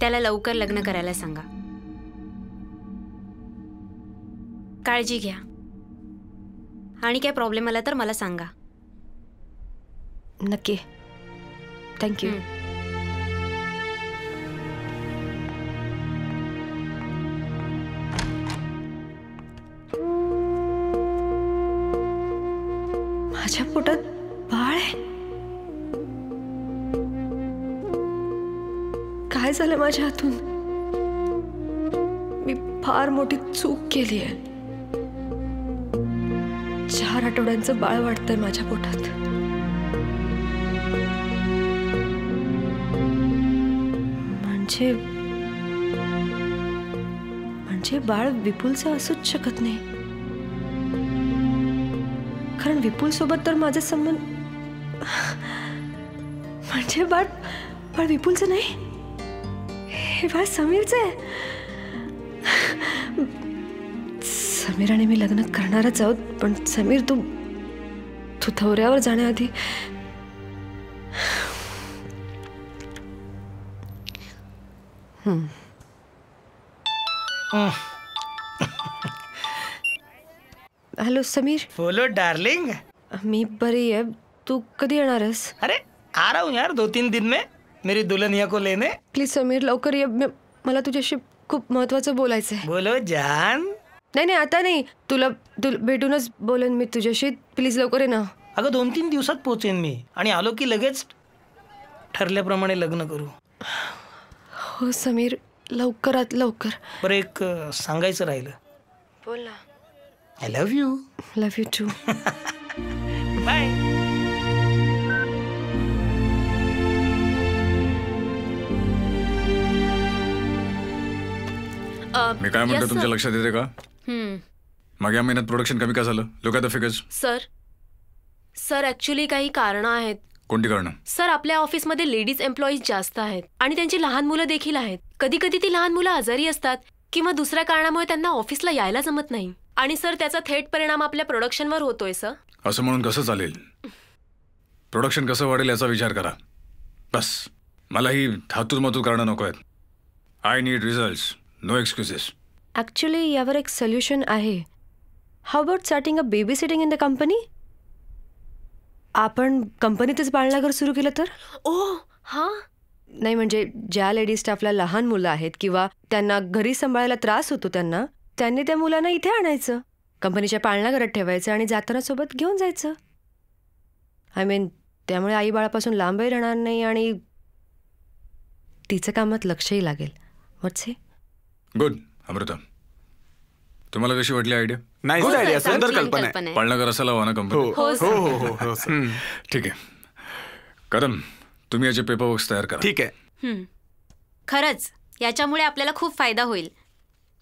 त्याला लवकर लग्न करायला सांगा. काळजी घ्या आणि काय प्रॉब्लेम आला तर मला सांगा. नक्की. थँक्यू. माझ्या पोटात बाळ आहे. काय झालं माझ्या हातून? मी फार मोठी चूक केली आहे. 4 आठवड्यांचं बाळ वाटतंय माझ्या पोटात. म्हणजे बाळ विपुलचं असूच शकत नाही. कारण विपुल सोबत तर माझे संबंध. म्हणजे बाळ विपुलचं नाही, हे बाळ समीरचं आहे. समीर आणि मी लग्न करणारच आहोत, पण समीर तू दौऱ्यावर जाण्याआधी हेलो समीर. बोलो डार्लिंग. मी बरी है. तू कधी येणार आहेस? अरे आ रहा हूँ यार 2-3 दिन में मेरी दुल्हनिया को लेने. प्लीज समीर लवकर ये. मला तुझ्याशी खूप महत्वाचं बोलायचं आहे. बोलो जान. नाही आता नाही. तुला भेटूनच बोलेन मी तुझ्याशी. प्लीज लवकर ये ना. अगं 2-3 दिवसात पोहोचेन मी आणि आलो की लगेच ठरल्याप्रमाणे लग्न करू. हो समीर लवकरात लवकर. बरं एक सांगायचं राहिलं. बोल ना. I love you. Love you too. Bye. मी काय म्हणतो तुमच्या लक्षात येते का? मागे महिन्यात प्रोडक्शन कमी का झालं? लोक आता फिगर्स. सर ऍक्च्युली काही कारणं आहेत. कोणती कारणं? सर आपल्या ऑफिसमध्ये लेडीज एम्प्लॉईज जास्त आहेत आणि त्यांची लहान मुलं देखील आहेत. कधी कधी ती लहान मुलं आजारी असतात किंवा दुसऱ्या कारणामुळे त्यांना ऑफिसला यायला जमत नाही. आणि सर त्याचा थेट परिणाम आपल्या प्रोडक्शनवर होतोय सर. असं म्हणून कसं चालेल? प्रोडक्शन कसं वाढेल याचा विचार करा. बस मला ही थातूरमातूर कारणं नको आहेत. I need results, no excuses. Actually यावर एक सोल्युशन आहे. How about starting a baby sitting in the company? आपण कंपनीतच पाळणाघर सुरू केलं तर? हां. नाही म्हणजे ज्या लेडीज स्टाफला लहान मुलं आहेत किंवा त्यांना घरी सांभाळायला त्रास होतो त्यांनी त्या मुलांना इथे आणायचं, कंपनीच्या पाळणाघरात ठेवायचं आणि जाताना सोबत घेऊन जायचं. आय मीन त्यामुळे आई बाळापासून लांबही राहणार नाही आणि तिचं कामात लक्षही लागेल. व्हॉट्स हे? गुड. अमृता, तुम्हाला कशी वाटली आयडिया? नाईस आयडिया, सुंदर कल्पना आहे. पाळणाघर असायला हवा ना कंपनी? हो. ठीक आहे. कदम, तुम्ही याचे पेपरवर्क्स तयार करा. ठीक आहे. खरंच याच्यामुळे आपल्याला खूप फायदा होईल.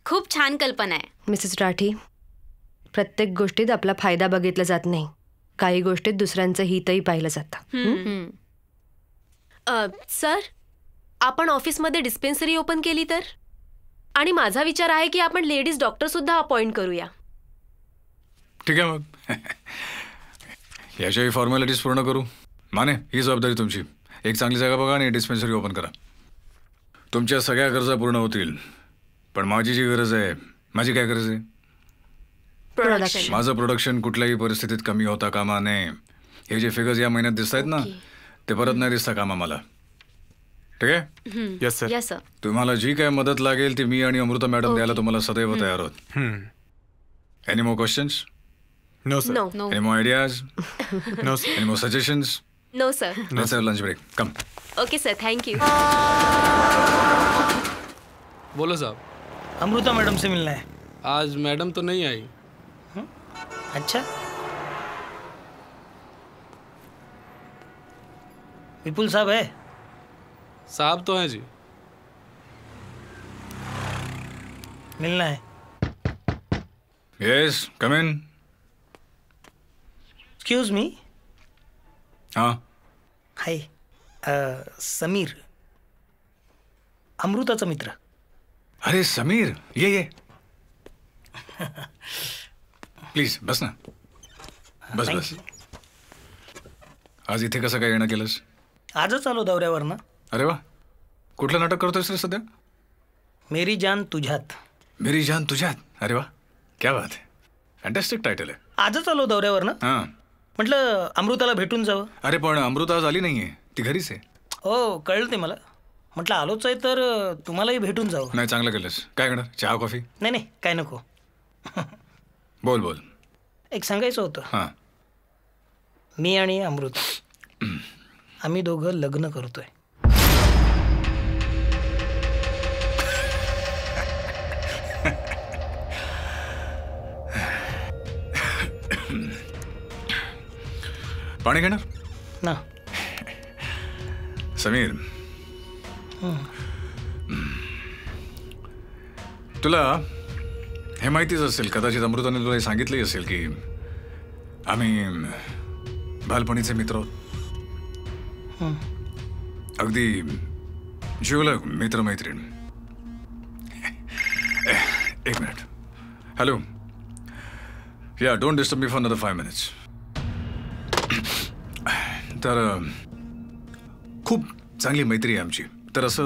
खूप छान कल्पना आहे. मिसेस राठी, प्रत्येक गोष्टीत आपला फायदा बघितला जात नाही. काही गोष्टीत दुसऱ्यांचं हितही पाहिलं जातं. सर आपण ऑफिसमध्ये डिस्पेन्सरी ओपन केली तर? आणि माझा विचार आहे की आपण लेडीज डॉक्टर सुद्धा अपॉइंट करूया. ठीक आहे मग याच्याही फॉर्मॅलिटीज पूर्ण करू. माने, ही जबाबदारी तुमची. एक चांगली जागा बघा आणि डिस्पेन्सरी ओपन करा. तुमच्या सगळ्या गरजा पूर्ण होतील. पण माझी जी गरज आहे, माझी काय गरज आहे? प्रोडक्शन. माझं प्रोडक्शन कुठल्याही परिस्थितीत कमी होता कामा नये. हे जे फिगर्स या महिन्यात दिसत आहेत ना, ते परत नाही दिसता कामा मला. ठीक आहे? Yes sir. Yes sir. तुम्हाला जी काय मदत लागेल ती मी आणि अमृता मॅडम द्यायला तुम्हाला सदैव तयार आहोत. Any more questions? No sir. No. Any more ideas? No sir. Any more suggestions? No sir. Let's have lunch break. Come. Okay sir, thank you. बोलो साहब. अमृता मैडम से मिलना है. आज मैडम तो नहीं आई. अच्छा. विपुल साहब है? साहब तो हैं जी. मिलना है. Yes, come in. Excuse me. हाँ. हाय. समीर, अमृताचा मित्र. अरे समीर, ये प्लीज बस ना. बस. आज इथे कसं काय येणं केलंस? आजच आलो दौऱ्यावर ना. अरे वा, कुठलं नाटक करतोयस रे सध्या? मेरी जान तुझ्यात. मेरी जान तुझ्यात. अरे वा, क्या बात आहे. फॅन्टॅस्टिक टायटल आहे. आजच आलो दौऱ्यावर ना. हां. म्हटलं अमृताला भेटून जावं. अरे पण अमृता आज आली नाहीये, ती घरीच आहे. हो कळलं ते मला. म्हटलं आलोच आहे तर तुम्हालाही भेटून जावं. नाही, चांगलं केलंस. काय करणार? चहा कॉफी? नाही काय नको. बोल. एक सांगायचं होतं. हां. मी आणि अमृता आम्ही दोघं लग्न करतोय. पाणी घेणार ना. समीर, तुला हे माहितीच असेल, कदाचित अमृताने तुला हे सांगितलंही असेल की आम्ही बालपणीचे मित्र आहोत. अगदी जीवलग मित्रमैत्रीण. एक मिनिट. हॅलो. या, don't disturb me for another 5 minutes. तर खूप चांगली मैत्री आहे आमची. तर असं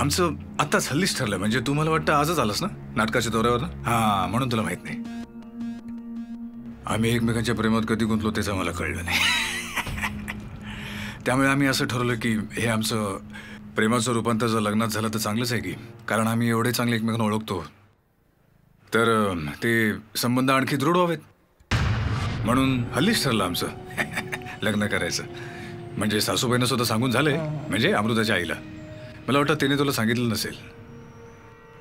आमचं आत्ताच हल्लीच ठरलं. म्हणजे तू मला वाटतं आजच आलास ना नाटकाच्या दौऱ्यावर ना? हां, म्हणून तुला माहित नाही. आम्ही एकमेकांच्या प्रेमात कधी गुंतलो त्याचं मला कळलं नाही. त्यामुळे आम्ही असं ठरवलं की हे आमचं प्रेमाचं रूपांतर जर लग्नात झालं तर चांगलंच आहे की. कारण आम्ही एवढे चांगले एकमेकांना ओळखतो, तर ते संबंध आणखी दृढ व्हावेत. म्हणून हल्लीच ठरलं आमचं लग्न करायचं. म्हणजे सासूबाईंना सुद्धा सांगून झालंय, म्हणजे अमृताच्या आईला. मला वाटतं तिने तुला सांगितलं नसेल,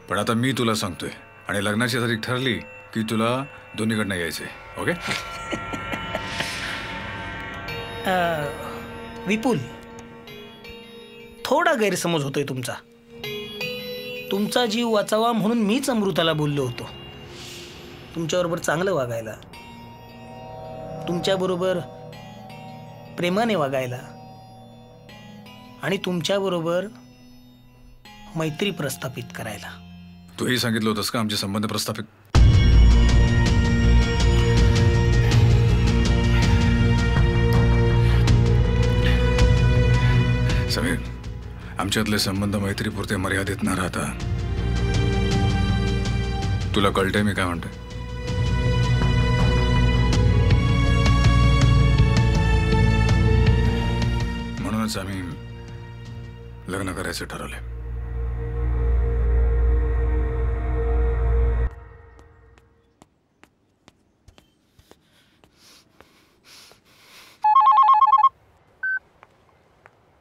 पण आता मी तुला सांगतोय. आणि लग्नाची तारीख ठरली की तुला दोन्हीकडनं यायचंय. ओके? विपुल, थोडा गैरसमज होतोय तुमचा. तुमचा जीव वाचावा म्हणून मीच अमृताला बोललो होतो तुमच्याबरोबर चांगलं वागायला, तुमच्याबरोबर प्रेमाने वागायला आणि तुमच्याबरोबर मैत्री प्रस्थापित करायला. तूही सांगितलं होतंस का आमचे संबंध प्रस्थापित? समीर, आमच्यातले संबंध मैत्रीपुरते मर्यादित न राहता तुला कळतंय मी काय म्हणतोय? म्हणूनच आम्ही लग्न करायचं ठरवलंय.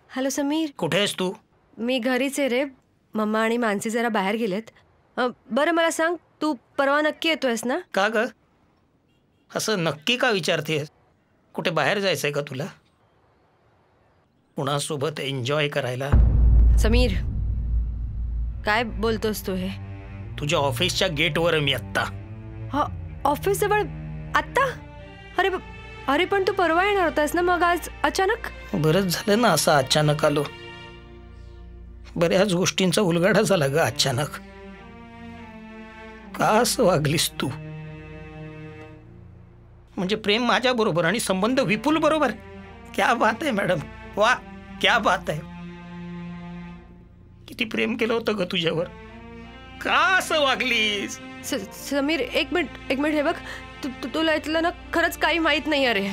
हॅलो समीर, कुठे आहेस तू? मी घरीच आहे रे. मम्मा आणि मानसी जरा बाहेर गेलेत. बरं मला सांग, तू परवा नक्की येतोयस ना? का ग, असं नक्की का विचारतेस? कुठे बाहेर जायचंय का तुला? कुणासोबत एन्जॉय करायला? समीर, काय बोलतोस तू हे? तुझ्या ऑफिसच्या गेटवर मी आत्ता. हा, ऑफिस जवळ आत्ता? अरे अरे पण तू परवा येणार होतास ना, मग आज अचानक? बरंच झालं ना असं अचानक आलो. बऱ्याच गोष्टींचा उलगडा झाला ग अचानक. का असं वागलीस तू? म्हणजे प्रेम माझ्या बरोबर आणि संबंध विपुल बरोबर? क्या बात आहे मॅडम, वा क्या बात आहे. किती प्रेम केलं होतं ग तुझ्यावर, का असं वागलीस? समीर एक मिनिट हे बघ, तुला इथलं ना खरंच काही माहित नाही. अरे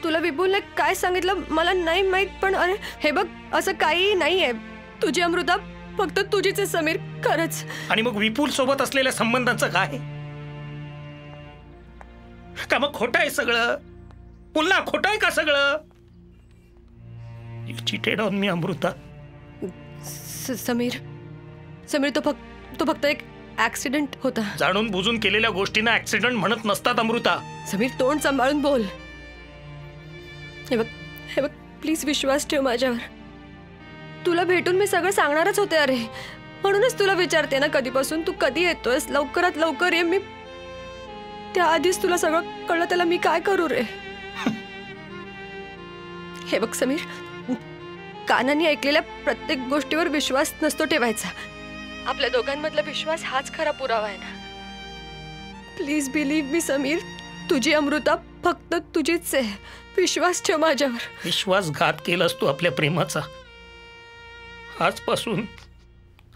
तुला विपुलने काय सांगितलं मला नाही माहित, पण अरे हे बघ असं काही नाहीये. तुझी अमृता फक्त तुझीच आहे समीर, खरंच. आणि मग विपुल सोबत असलेल्या संबंधांचं काय? का मग खोटं आहे सगळं? पुन्हा खोटं आहे का सगळं? You cheated on me, Amruta. Sameer तो फक्त एक ऍक्सिडेंट होता. जाणून बुजून केलेल्या गोष्टींना ऍक्सिडेंट म्हणत नसतात अमृता. समीर तोंड सांभाळून बोल. हे बघ प्लीज विश्वास ठेव माझ्यावर. तुला भेटून मी सगळं सांगणारच होते. अरे म्हणूनच तुला विचारते ना कधीपासून, तू कधी येतोयस? लवकरात लवकर ये. मी त्याआधीच तुला सगळं कळलं, त्याला मी काय करू रे? हे बघ समीर, कानाने ऐकलेल्या प्रत्येक गोष्टीवर विश्वास नसतो ठेवायचा. आपल्या दोघांमधला विश्वास हाच खरा पुरावा आहे ना. प्लीज बिलीव्ह मी समीर, तुझी अमृता फक्त तुझीच आहे. विश्वास ठेव माझ्यावर. विश्वासघात केलास तू आपल्या प्रेमाचा. आजपासून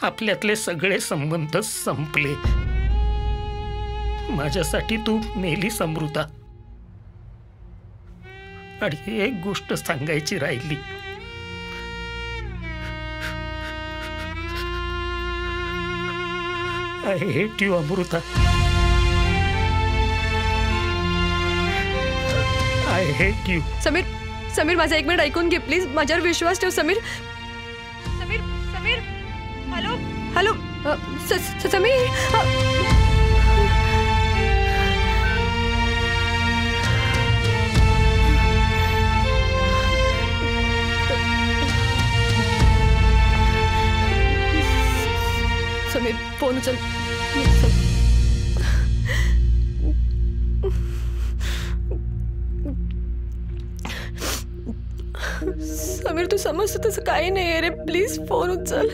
आपल्यातले सगळे संबंध संपले. माझ्यासाठी तू मेलीस अमृता. आणि एक गोष्ट सांगायची राहिली. I hate you, Amruta. I hate you. Sameer माझं एक मिनिट ऐकून घे प्लीज. माझ्यावर विश्वास ठेव समीर. हॅलो समीर. समीर फोन उचल. समीर तू समजतो तसं काही नाही रे, प्लीज फोन उचल.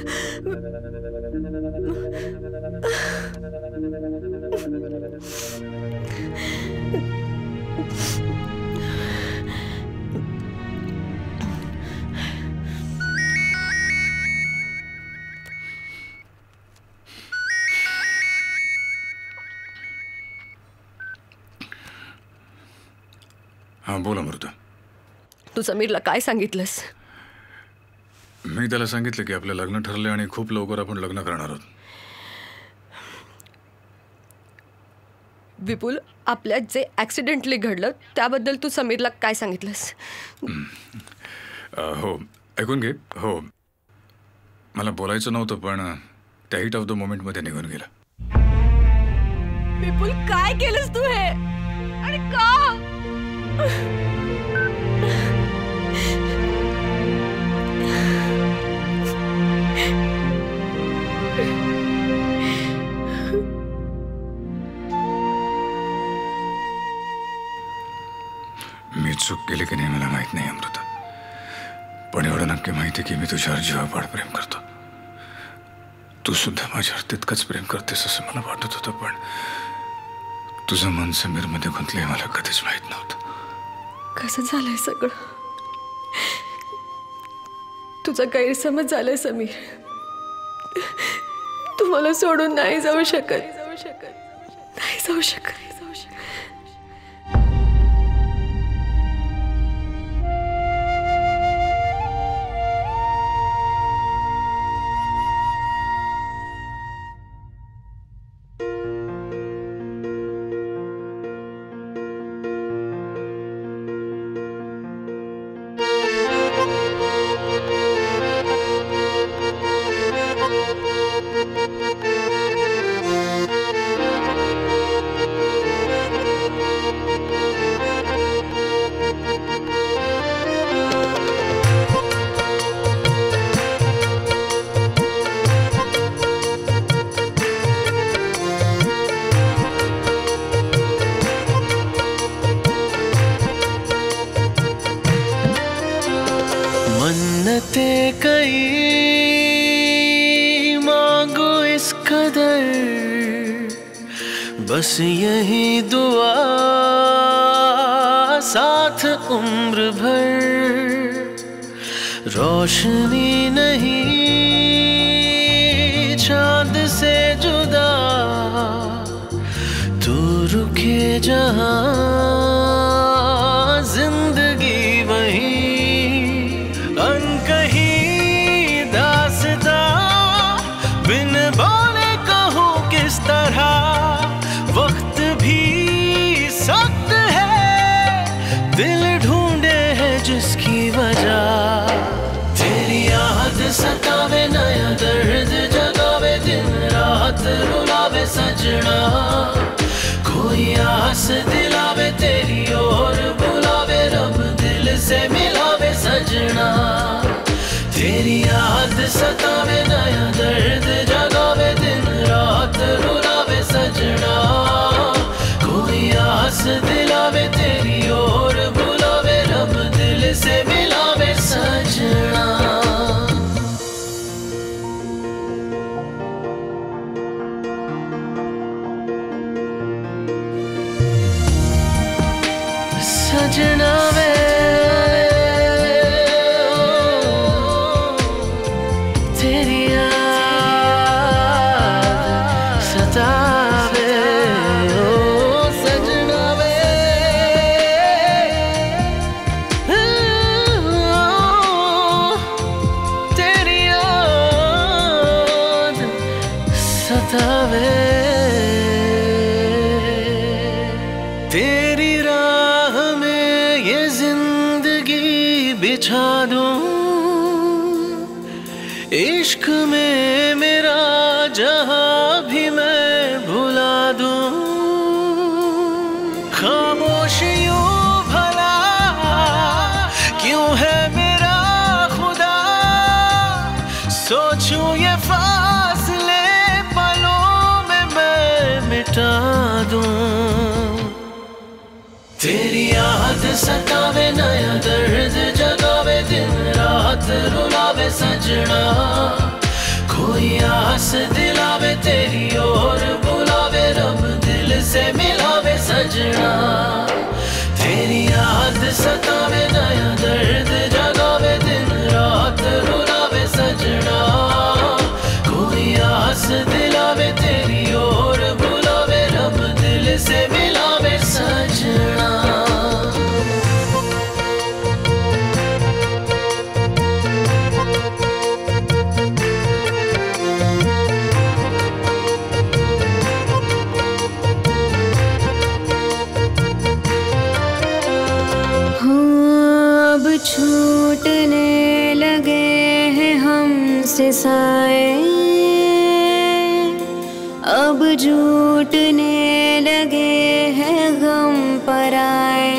हां बोल अमृता. तू समीरला काय सांगितलंस? मी त्याला सांगितलं की आपलं लग्न ठरलंय आणि खूप लवकर आपण लग्न करणार आहोत. विपुल, आपल्यात जे ऍक्सिडेंटली घडलं त्याबद्दल तू समीरला काय सांगितलंस? हो ऐकून घे. हो मला बोलायचं नव्हतं, पण त्या हिट ऑफ द मोमेंटमध्ये निघून गेलं. विपुल काय केलंस तू हे आणि का? पण एवढं नक्की माहिती की मी तुझ्यावर जीवापाड प्रेम करतो. तू सुद्धा माझ्यावर तितकंच प्रेम करतेस असं मला वाटत होतं, पण तुझं मन समीर मध्ये गुंतले मला कधीच माहित नव्हतं. कसं झालंय सगळं? तुझा गैरसमज झालाय समीर. तू मला सोडून नाही जाऊ शकत, नाही जाऊ शकत. मन्नते कई मांगो इस कदर, बस यही दुआ साथ उम्र भर. रोशनी नहीं चांद से जुदा, तू रुके जहां जिंदगी वही. अनकही दास्ता बिन बोले कहूँ किस तरह, वक्त भी सख्त है, दिल ढूंढे है जिसकी वजह. तेरी याद सतावे, नया दर्द जगावे, दिन रात रुलावे सजना. कोई आस दिलावे, तेरी ओर बुलावे, रब दिल से मिलावे सजना. तेरी याद सतावे, नया दर्द जगावे, दिन रात रुलावे सजना. कोई आस दिलावे, तेरी ओर बुलावे, रब दिल से मिलावे सजना. सजना वे तेरी याद सतावे, ओ सजना वे तेरी याद सतावे. तेरी राह में ये जिंदगी बिछा दूं, इश्क में मेरा जहां भी मैं भुला दूं. खामोश यूं भला क्यों है मेरा खुदा, सोचूं ये फासले पलों में मैं मिटा दूं. तेरी याद सतावे, नया दर्द जगावे, दिन रात रुलावे सजना. कोई आस दिलावे, तेरी ओर बुलावे, रब दिल से मिलावे सजना. तेरी याद सतावे, नया दर्द जगावे, दिन रात रुलावे सजना. कोई आस दिलावे, तेरी ओर बुलावे, रब दिल से मिलावे सजना. अब छूटने लगे हैं हमसे साए, अब झूठने लगे हैं गम पर आए.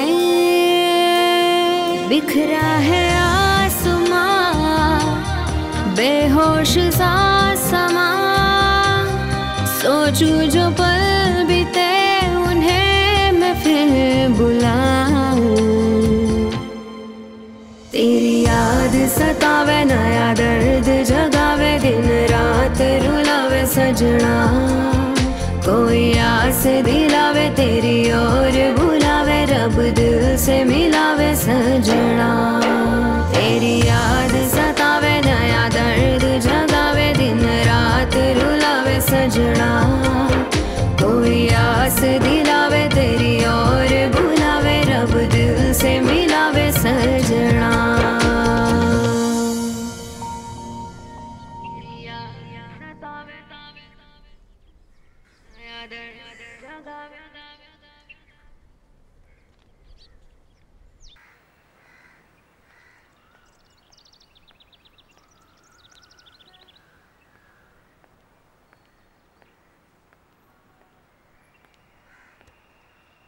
बिखरा है आसमां, बेहोश सा समा, सोचूं जो पल बीते उन्हें मैं फिर बुलाऊं. तेरी याद सतावे नया दर्द जगावे दिन रात रुलावे सजना कोई आस दिलावे तेरी ओर बुलावे रब दिल से मिलावे सजना तेरी याद सतावे नया दर्द जगावे दिन रात रुलावे सजना कोई आस दिलावे तेरी ओर बुलावे रब दिल से मिलावे सजना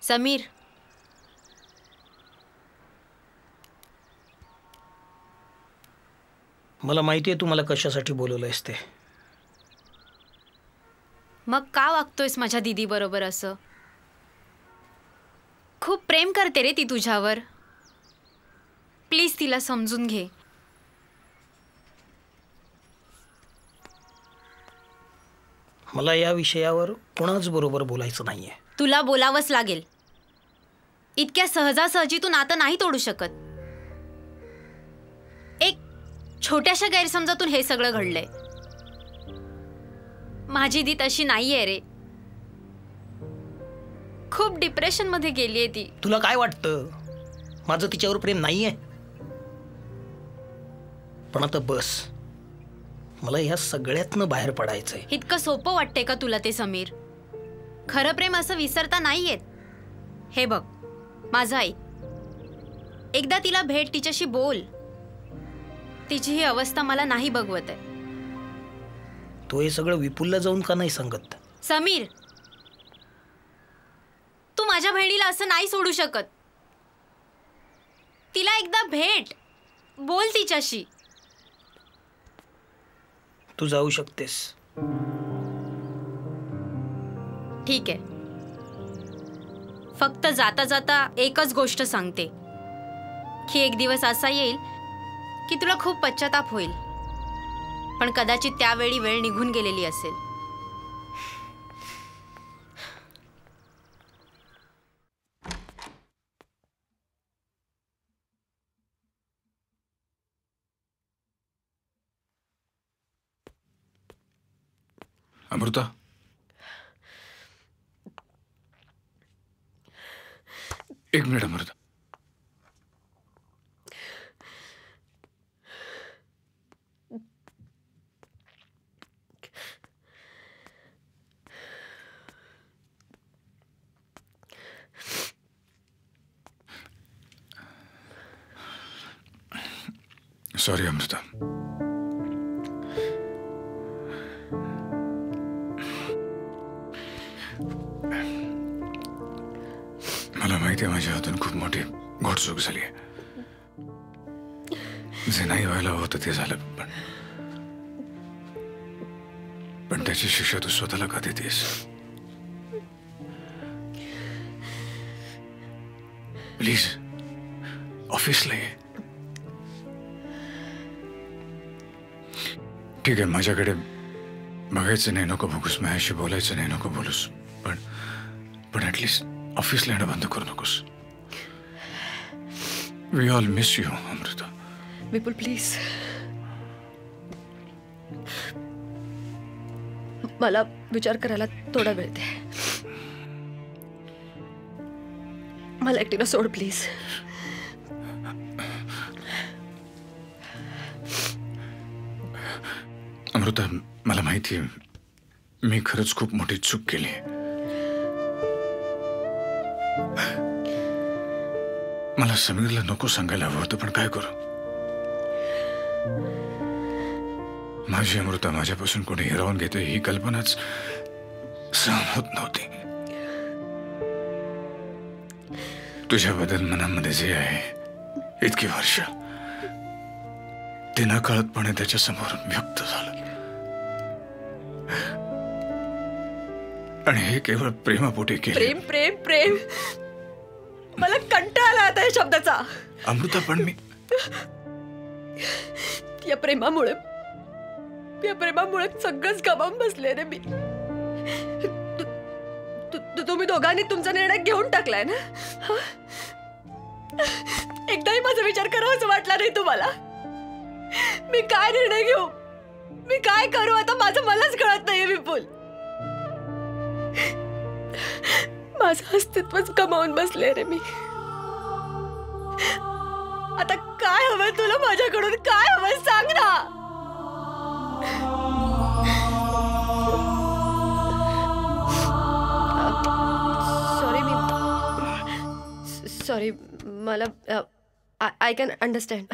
समीर, मला माहिती आहे तू मला कशासाठी बोलवलंयस ते. मग का वागतोयस माझ्या दीदी बरोबर असं? खूप प्रेम करते रे ती तुझ्यावर. प्लीज तिला समजून घे. मला या विषयावर कोणाच बरोबर बोलायचं नाहीये. तुला बोलावंच लागेल. इतक्या सहजासहजी तू नातं नाही तोडू शकत. एक छोट्याशा गैरसमजातून हे सगळं घडलंय. माझी दी तशी नाहीये रे. खूप डिप्रेशन मध्ये गेलीये ती. तुला काय वाटतं माझं तिच्यावर प्रेम नाहीये? पण आता बस, मला या सगळ्यातनं बाहेर पडायचंय. इतकं सोपं वाटतंय का तुला ते समीर? खरं प्रेम असं विसरता नाही येत. हे बघ माझं ऐक. एकदा तिला भेट, तिच्याशी बोल. तिची ही अवस्था मला नाही बघवत आहे. तो हे सगळं विपुलला जाऊन का नाही सांगत? समीर, तू माझ्या बहिणीला असं नाही सोडू शकत. तिला एकदा भेट, बोल तिच्याशी. तू जाऊ शकतेस. ठीक आहे. फक्त जाता जाता एकच गोष्ट सांगते की एक दिवस असा येईल की तुला खूप पश्चाताप होईल. पण कदाचित त्यावेळी वेळ निघून गेलेली असेल. अमृता, एक मिनिट अमृता. सॉरी अमृता. मला माहिती आहे माझ्या हातून खूप मोठी घोडचूक झाली आहे. जे नाही व्हायला होतं ते झालं. पण त्याची शिक्षा तू स्वतःला का देतेस? प्लीज ऑफिसला ये. ठीक आहे, माझ्याकडे बघायचं नाही, नको बघूस. माझ्याशी बोलायचं नाही, नको बोलूस. पण ऍटलीस्ट ऑफिसला येणं बंद करू नकोस. We all miss you Amrita. Vipul please, मला विचार करायला थोडा वेळ दे. मला एकटीला सोड प्लीज. अमृता, मला माहिती आहे मी खरंच खूप मोठी चूक केली. मला समीरला नको सांगायला हवं होतं, पण काय करू. माझी अमृता माझ्यापासून कोणी हिरावून घेते ही कल्पनाच सहन होत नव्हती. तुझ्याबद्दल मनामध्ये जे आहे इतकी वर्ष ते नकळतपणे त्याच्या समोर व्यक्त झालं. आणि हे केवळ प्रेमापोटी केले. प्रेम प्रेम प्रेम, मला कंटाळा आला आता या शब्दाचा. अमृता, पण मी या प्रेमामुळे सगळंच गमावून बसले रे मी. तुम्ही दोघांनी तुमचा निर्णय घेऊन टाकलाय ना. एकदाही माझा विचार करावा असं वाटला नाही तुम्हाला? मी काय निर्णय घेऊ, मी काय करू आता माझं मलाच कळत नाहीये विपुल. माझं अस्तित्वच गमावून बसले रे मी. आता काय हवंय तुला माझ्याकडून, काय हवंय सांग ना. सॉरी मला आय कॅन अंडरस्टँड.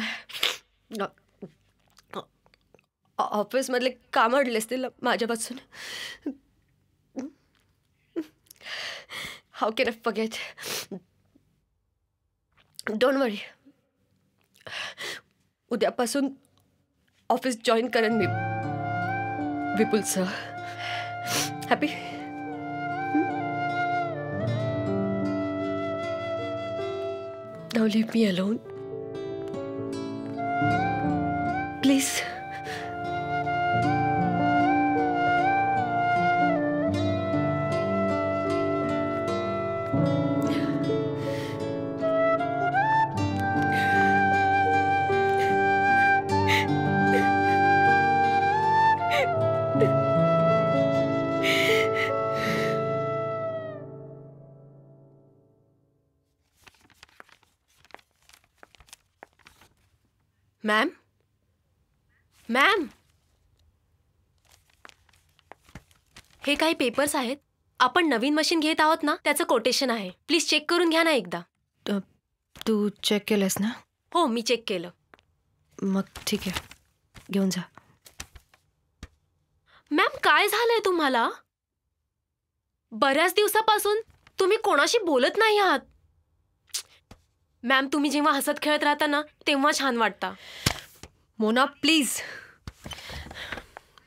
ऑफिस मधले काम अडले असतील माझ्यापासून. How can I forget. Don't worry, उद्यापासून ऑफिस जॉईन करेन मी Vipul sir. Happy? Now leave me alone. Please. Ma'am, ma'am, हे काही पेपर्स आहेत. आपण नवीन मशीन घेत आहोत ना, त्याचं कोटेशन आहे. प्लीज चेक करून घ्या ना एकदा. तू चेक केलंस ना? हो, मी चेक केलं. मग ठीक आहे, घेऊन जा. मॅम, काय झालंय तुम्हाला? बऱ्याच दिवसापासून तुम्ही कोणाशी बोलत नाही आहात. मॅम, तुम्ही जेव्हा हसत खेळत राहता ना, तेव्हा छान वाटतं. मोना प्लीज,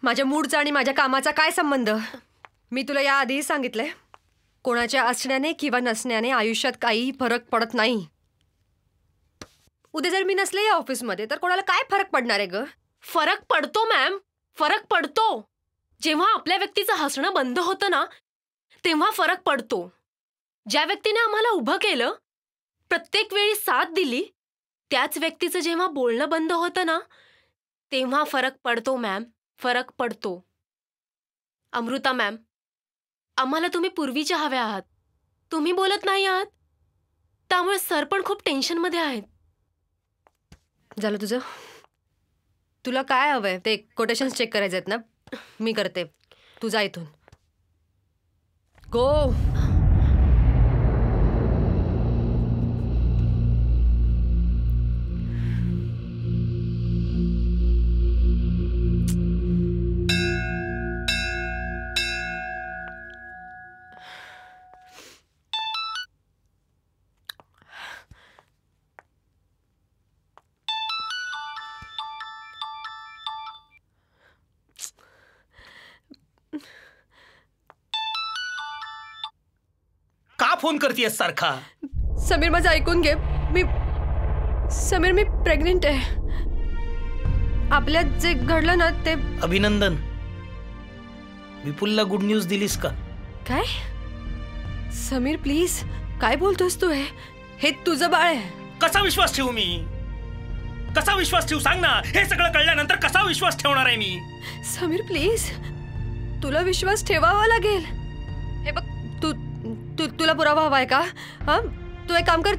माझ्या मूडचा आणि माझ्या कामाचा काय संबंध? मी तुला याआधीही सांगितलंय, कोणाच्या असण्याने किंवा नसण्याने आयुष्यात काहीही फरक पडत नाही. उद्या जर मी नसले या ऑफिसमध्ये तर कोणाला काय फरक पडणार आहे ग? फरक पडतो मॅम, फरक पडतो. जेव्हा आपल्या व्यक्तीचं हसणं बंद होतं ना, तेव्हा फरक पडतो. ज्या व्यक्तीने आम्हाला उभं केलं, प्रत्येक वेळी साथ दिली, त्याच व्यक्तीचं जेव्हा बोलणं बंद होतं ना, तेव्हा फरक पडतो मॅम, फरक पडतो. अमृता मॅम, आम्हाला तुम्ही पूर्वीच्या हव्या आहात. तुम्ही बोलत नाही आहात, त्यामुळे सर पण खूप टेन्शनमध्ये आहेत. झालं तुझं? तुला काय हवंय ते कोटेशन्स चेक करायचे आहेत ना? मी करते, तू जा इथून. गो. का फोन करतेस सारखा? समीर, माझं ऐकून घे. मी प्रेग्नेंट आहे. आपल्यात जे घडलं ना ते. अभिनंदन. विपुलला गुड न्यूज दिलीस का? काय? समीर प्लीज, काय बोलतोस तू? हे तुझं बाळ आहे. कसा विश्वास ठेवू मी? कसा विश्वास ठेवू सांग ना? हे सगळं कळल्यानंतर कसा विश्वास ठेवणार आहे मी? समीर प्लीज, तुला विश्वास ठेवावा लागेल. हे बघ, तुला पुरावा हवाय का? हा, तू एक काम कर,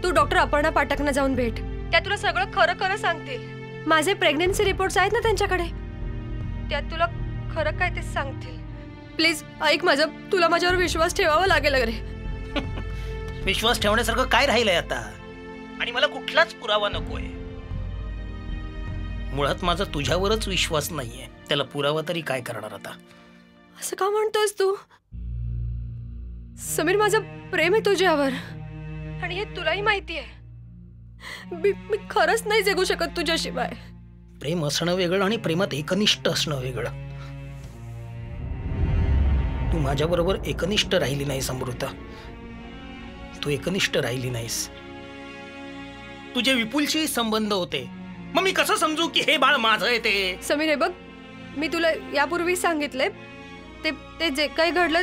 तू डॉक्टर अपर्णा पाठकना जाऊन भेट. त्या तुला सगळं खरं खरं सांगतील. माझे प्रेग्नन्सी रिपोर्ट्स आहेत ना त्यांच्याकडे, त्यात तुला खरं काय ते सांगतील. प्लीज ऐक माझं, तुला माझ्यावर विश्वास ठेवावा लागेल. अरे विश्वास ठेवण्यासारखं काय राहिलंय आता? आणि मला कुठलाच पुरावा नकोय. मुळात माझा तुझ्यावरच विश्वास नाहीये, त्याला पुरावा तरी काय करणार आता? असं का म्हणतोस तू? समीर, माझं प्रेम आहे तुझ्यावर, आणि हे तुलाही माहिती आहे. मी खरंच नाही जगू शकत तुझ्याशिवाय. प्रेम असणं वेगळं आणि प्रेमात एकनिष्ठ असणं वेगळं. तू माझ्याबरोबर एकनिष्ठ राहिली नाहीस अमृता, तू एकनिष्ठ राहिली नाहीस. तुझे विपुलशी संबंध होते, मग मी कसं समजू की हे बाळ माझं आहे ते? समीर हे बघ, मी तुला यापूर्वी सांगितलंय ते जे काही घडलं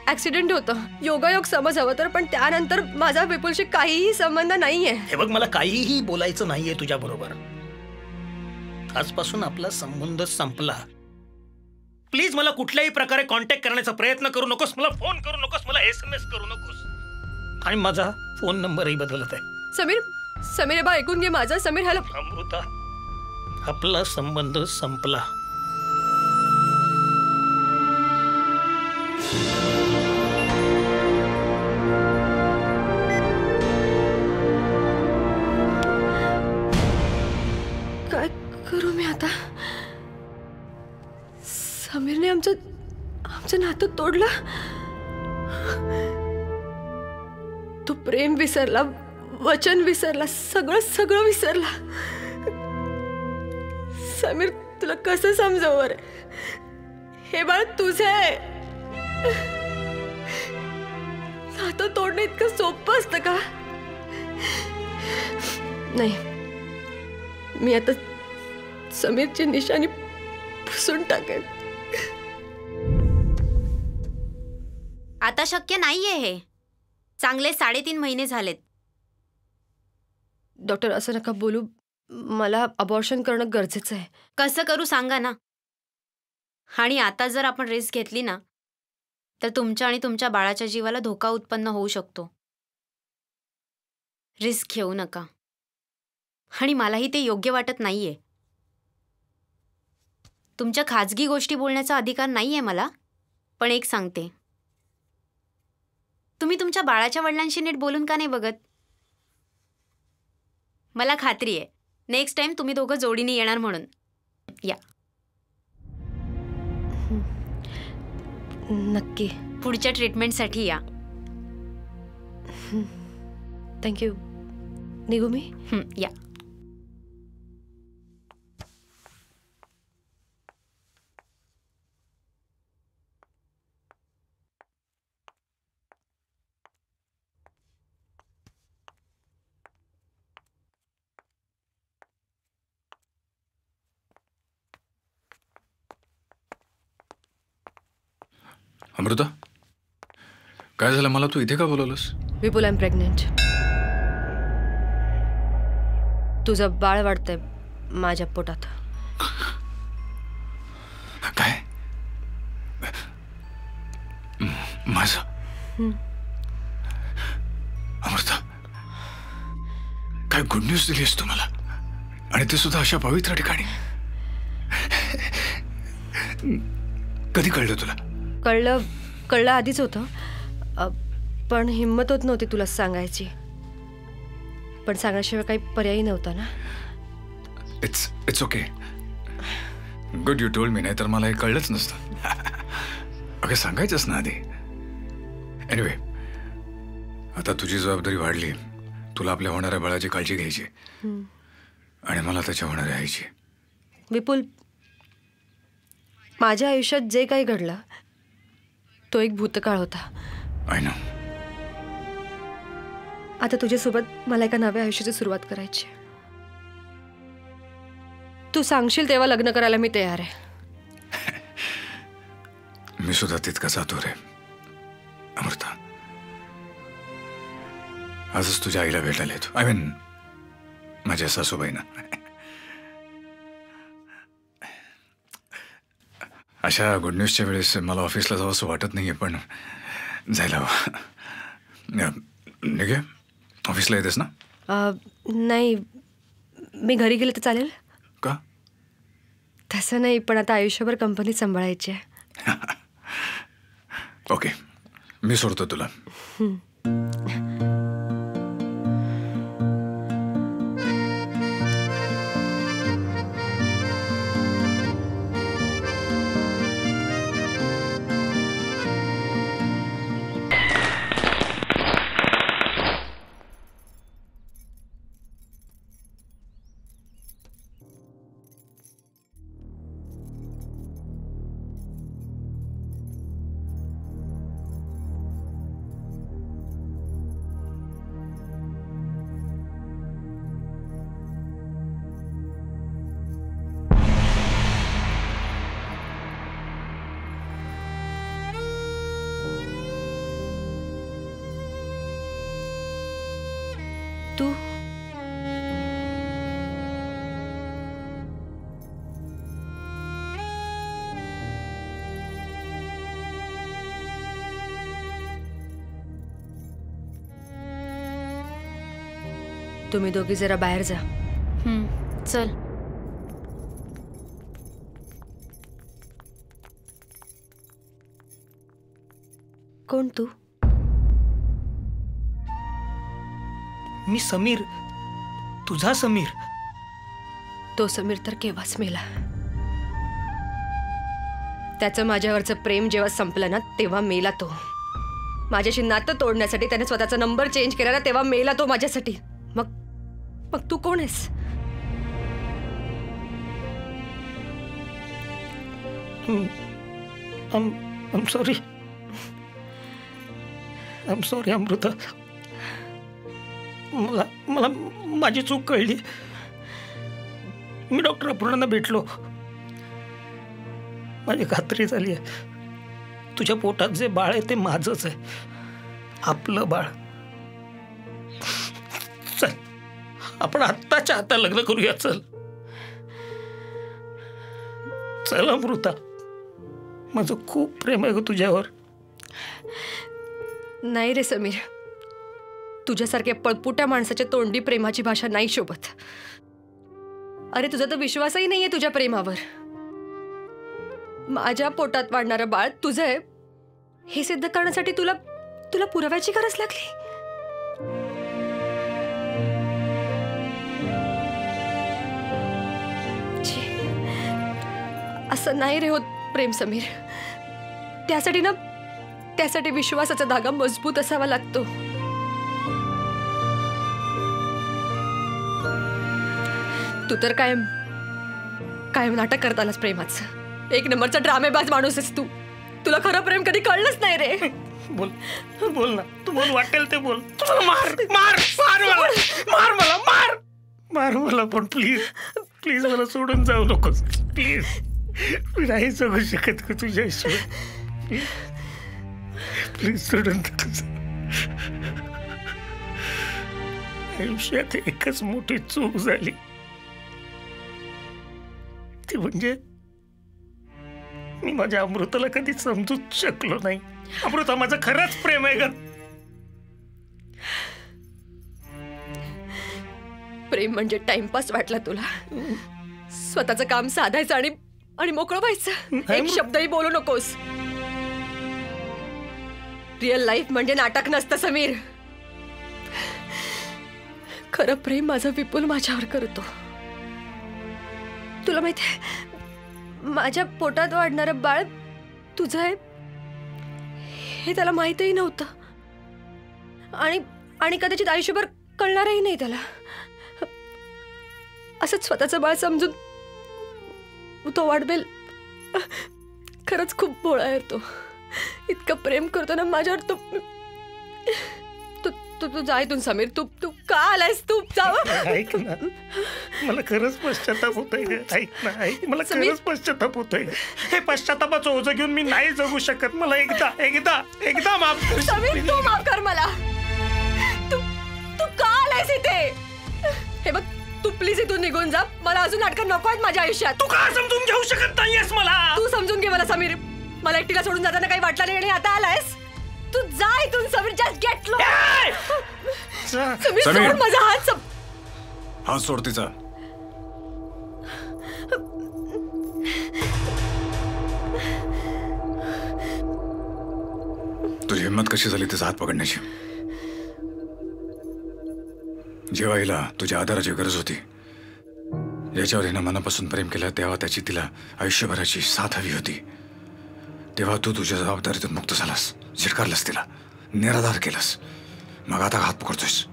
ऍक्सिडेंट होतं, योगायोग समज हवं तर, पण त्यानंतर माझा विपुलशी काहीही संबंध नाहीये. हे बघ, मला काहीही बोलायचं नाहीये तुझ्या बरोबर. आजपासून आपला संबंध संपला. प्लीज मला कुठल्याही प्रकारे कॉन्टॅक्ट करण्याचा प्रयत्न करू नकोस, मला फोन करू नकोस, मला SMS करू नकोस. आणि माझा फोन नंबरही बदलत आहे. समीर बा ऐकून घे माझं. समीर हॅलो. अमृता, आपला संबंध संपला. काय करू मी आता? समीरने आमचं नातं तोडलं. तो प्रेम विसरला, वचन विसरला, सगळं विसरला. समीर तुला कसं समजावं रे? हे बाळ तुझं आहे. नातं तोडणं इतकं सोपं असतं का? नाही, मी आता समीरची निशाणी पुसून टाकेन. आता शक्य नाहीये हे. चांगले 3.5 महिने झालेत. डॉक्टर असं नका बोलू. मला अबॉर्शन करणं गरजेचं आहे. कसं करू सांगा ना. आणि आता जर आपण रिस्क घेतली ना तर तुमच्या आणि तुमच्या बाळाच्या जीवाला धोका उत्पन्न होऊ शकतो. रिस्क घेऊ नका. आणि मलाही ते योग्य वाटत नाहीये. तुमच्या खाजगी गोष्टी बोलण्याचा अधिकार नाहीये मला. पण एक सांगते, तुम्ही तुमच्या बाळाच्या वडिलांशी नीट बोलून का नाही बघत? मला खात्री आहे नेक्स्ट टाइम तुम्ही दोघं जोडीने येणार म्हणून. या नक्की. पुढच्या ट्रीटमेंटसाठी या. थँक्यू. निघू मी? या. अमृता, काय झालं? मला तू इथे का बोलवलंस? विपुल, आय एम प्रेग्नेंट. तुझं बाळ वाढतंय माझ्या पोटात. काय? माझं? अमृता, काय गुड न्यूज दिलीस तू मला, आणि ते सुद्धा अशा पवित्र ठिकाणी. कधी कळलं तुला? कळलं आधीच होतं, पण हिम्मत होत नव्हती तुला सांगायची. पण सांगण्याशिवाय काही पर्यायी नव्हता ना. It's okay. Good you told me, नाही तर मला हे कळलंच नसतं. अगं सांगायचंच ना आधी. एनिवे, आता तुझी जबाबदारी वाढली. तुला आपल्या होणाऱ्या बाळाची काळजी घ्यायची आणि मला त्याच्या होणाऱ्या आईची. विपुल, माझ्या आयुष्यात जे काही घडलं तो एक भूतकाळ होता. I know. आता तुझ्यासोबत मला एका नव्या आयुष्याची सुरुवात करायची. तू सांगशील तेव्हा लग्न करायला मी तयार आहे. मी सुद्धा तितकाच आतुर आहे अमृता. आजच तुझ्या आईला भेटायला येतो. आय मीन माझ्या सासूबाईंना. अशा गुड न्यूजच्या वेळेस मला ऑफिसला जावं असं वाटत नाहीये, पण जायला हवं. निघे, ऑफिसला येतेस ना? नाही, मी घरी गेले तर चालेल का? तसं नाही, पण आता आयुष्यभर कंपनी सांभाळायची आहे. ओके, मी सोडतो तुला. तुम्ही दोघी जरा बाहेर जा. चल. कोण तू? मी समीर, तुझा समीर. तो समीर तर केव्हाच मेला. त्याचं माझ्यावरचं प्रेम जेव्हा संपलं ना तेव्हा मेला तो. माझ्याशी नातं तोडण्यासाठी त्याने स्वतःचा नंबर चेंज केला ना तेव्हा मेला तो माझ्यासाठी. मग तू कोण आहेस? I'm sorry. I'm sorry Amruta. मला माझी चूक कळली. मी डॉक्टर अपूर्णांना भेटलो. माझी खात्री झाली आहे तुझ्या पोटात जे बाळ आहे ते माझंच आहे, आपलं बाळ. चल आपण आत्ताच्या आता लग्न करूया. चल चल अमृता, माझं खूप प्रेम आहे ग तुझ्यावर. नाही रे समीर, तुझ्यासारख्या पळपुट्या माणसाच्या तोंडी प्रेमाची भाषा नाही शोभत. अरे तुझा तर विश्वासही नाहीये तुझ्या प्रेमावर. माझ्या पोटात वाढणारं बाळ तुझं आहे हे सिद्ध करण्यासाठी तुला पुराव्याची गरज लागली. असं नाही रे होत प्रेम समीर. त्यासाठी विश्वासाचा धागा मजबूत असावा लागतो. तू तर कायम नाटक करतानाच प्रेमाचं. एक नंबरचा ड्रामेबाज माणूस आहेस तू. तुला खरं प्रेम कधी कळलंच नाही रे. बोल ना, तू बोल वाटेल ते बोल. मार मला पण प्लीज मला सोडून जाऊ नकोस प्लीज. मी नाही जगू शकत का तुझ्याशिवाय. प्लीज सोडून नकोस. आयुष्यात एकच मोठी चूक झाली, ती म्हणजे मी माझ्या अमृताला कधी समजूच शकलो नाही. अमृता माझं खरंच प्रेम आहे ग. प्रेम म्हणजे टाइमपास वाटला तुला. स्वतःचं काम साधायचं आणि मोकळं व्हायचं. एक शब्दही बोलू नकोस. रिअल लाईफ म्हणजे नाटक नसतं समीर. खरं प्रेम माझं विपुल माझ्यावर करतो. तुला माहितीये माझ्या पोटात वाढणारं बाळ तुझं आहे हे त्याला माहितही नव्हतं आणि कदाचित आयुष्यभर कळणारही नाही त्याला. असंच स्वतःचं बाळ समजून तो वाढवेल. खरंच खूप भोळा आहे तो. इतकं प्रेम करतो ना माझ्यावर. तू जा इथून समीर. तू का आलायस? तू जाऊ. ऐक ना, मला खरंच पश्चाताप होतोय. ऐक ना, मला खरंच पश्चाताप होतोय. हे पश्चातापाचं ओझं घेऊन मी नाही जगू शकत. मला एकदा माफ कर समीर. तू माफ कर मला. तू का आलायस इथे? हे बघ तू प्लीज इथून निघून जा. मला अजून नाटकं नको आहेत माझ्या आयुष्यात. तू का समजून घेऊ शकत नाहीयेस मला? तू समजून घे मला समीर. मला एकटीला सोडून जाताना काही वाटलं नाही आणि आता आलायस. तू जा इथून Sameer. Just get low. Sameer सोड माझा हात. हात सोड तिचा. तुझी हिंमत कशी झाली तिचा हात पकडण्याची? जेव्हा हिला तुझ्या आधाराची गरज होती, ज्याच्यावर हिनं मनापासून प्रेम केलं, तेव्हा त्याची तिला आयुष्यभराची साथ हवी होती, तेव्हा तू तुझ्या जबाबदारीतून मुक्त झालास. झिडकारलंस तिला, निराधार केलंस. मग आता हात पकडतोयस.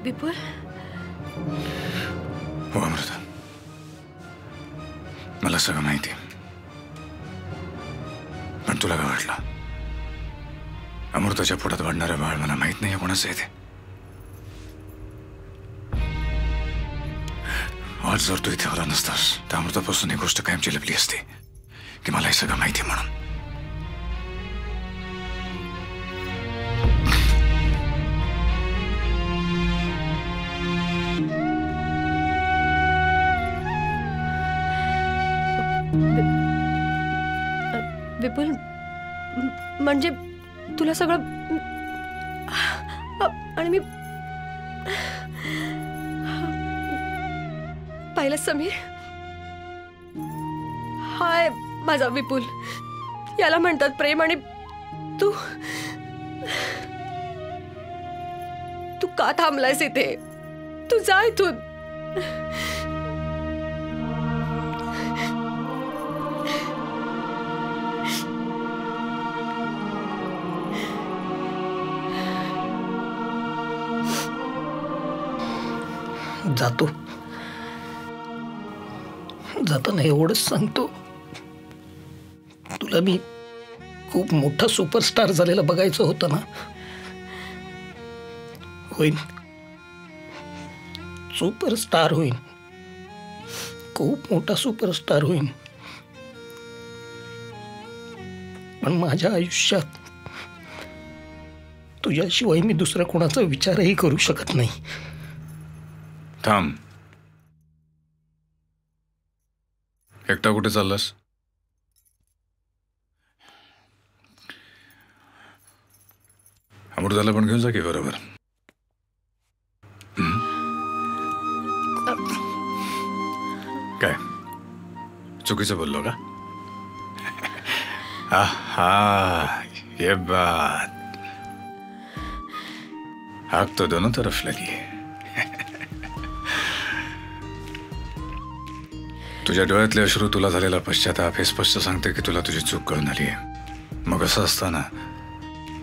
विपुल. हो अमृता, मला सगळं माहिती. पण तुला काय वाटलं? अमृताच्या पोटात वाढणारं बाळ मला माहित नाही कोणाचं आहे ते. आज जर तू इथे आला नसतास तर अमृतापासून ही गोष्ट कायमची लपली असते की मला हे सगळं माहिती म्हणून. विपुल म्हणजे तुला सगळं आणि मी पाहिलं समीर? हाय माझा विपुल, याला म्हणतात प्रेम. आणि तू तू का थांबलायस इथे? तू जा इथून. जातो. जाताना एवढंच सांगतो, तुला मी खूप मोठा सुपरस्टार झालेला बघायचं होतं ना. होईन, सुपरस्टार होईन, खूप मोठा सुपरस्टार होईन. पण माझ्या आयुष्यात तुझ्याशिवाय मी दुसऱ्या कोणाचा विचारही करू शकत नाही. थांब, एकटा कुठे चाललास? अमृताला पण घेऊन जा की बरोबर. काय चुकीचं बोललो का? आहा, ये बात. आग तो दोनों तरफ लगी है. तुझ्या डोळ्यातले अश्रू, तुला झालेला पश्चाताप हे स्पष्ट सांगते की तुला तुझी चूक कळून आली आहे. मग असं असताना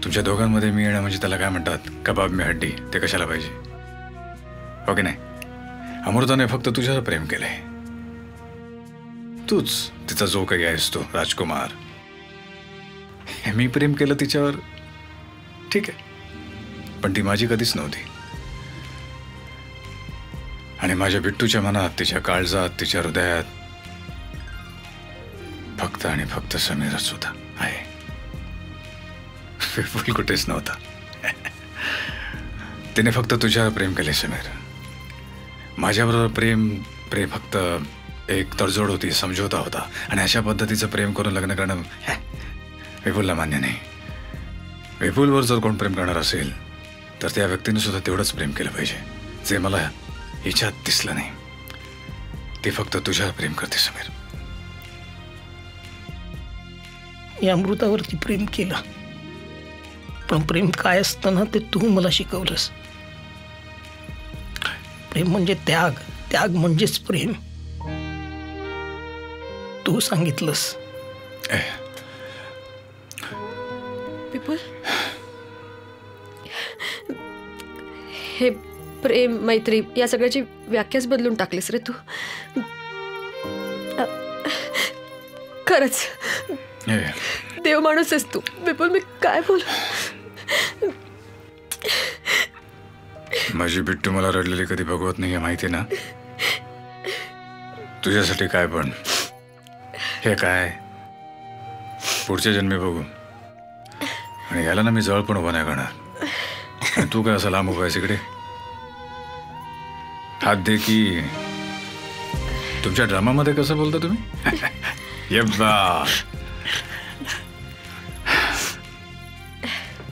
तुमच्या दोघांमध्ये मी येणं म्हणजे त्याला काय म्हणतात, कबाब में हड्डी, ते कशाला पाहिजे? हो की नाही? अमृताने फक्त तुझ्यावर प्रेम केलंय. तूच तिचा जो काही आहेस तो राजकुमार. मी प्रेम केलं तिच्यावर, ठीक आहे, पण ती माझी कधीच नव्हती. आणि माझ्या बिट्टूच्या मनात, तिच्या काळजात, तिच्या हृदयात फक्त आणि फक्त समीरच होता. आहे, विपुल कुठेच नव्हता. तिने फक्त तुझ्यावर प्रेम केले समीर. माझ्याबरोबर प्रेम फक्त एक तडजोड होती, समझोता होता. आणि अशा पद्धतीचं प्रेम करून लग्न करणं विपुलला मान्य नाही. विपुलवर जर कोण प्रेम करणार असेल तर त्या व्यक्तीने सुद्धा तेवढंच प्रेम केलं पाहिजे जे मला हिच्यात दिसलं नाही. ती फक्त तुझ्यावर प्रेम करते समीर. मी अमृतावरती प्रेम केलं, पण प्रेम काय असतं ना ते तू मला शिकवलंस. प्रेम म्हणजे त्याग, त्याग म्हणजेच प्रेम. तू सांगितलंस. विपुल, हे प्रेम मैत्री या सगळ्याची व्याख्याच बदलून टाकलीस रे तू. खरंच देव माणूस आहेस तू. विपुल, मी काय बोल. माझी बिट्टू मला रडलेली कधी बघवत नाहीये माहिती ना. तुझ्यासाठी काय पण, हे काय पुढच्या जन्मी बघू. आणि याला ना मी जवळ पण उभा नाही करणार. आणि तू काय असं लांब उभा आहेस इकडे? हात दे की. तुमच्या ड्रामामध्ये कसं बोलता तुम्ही? ये बा,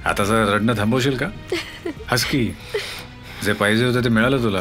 आता जर रडणं थांबवशील का? हस की. जे पाहिजे होतं ते मिळालं तुला.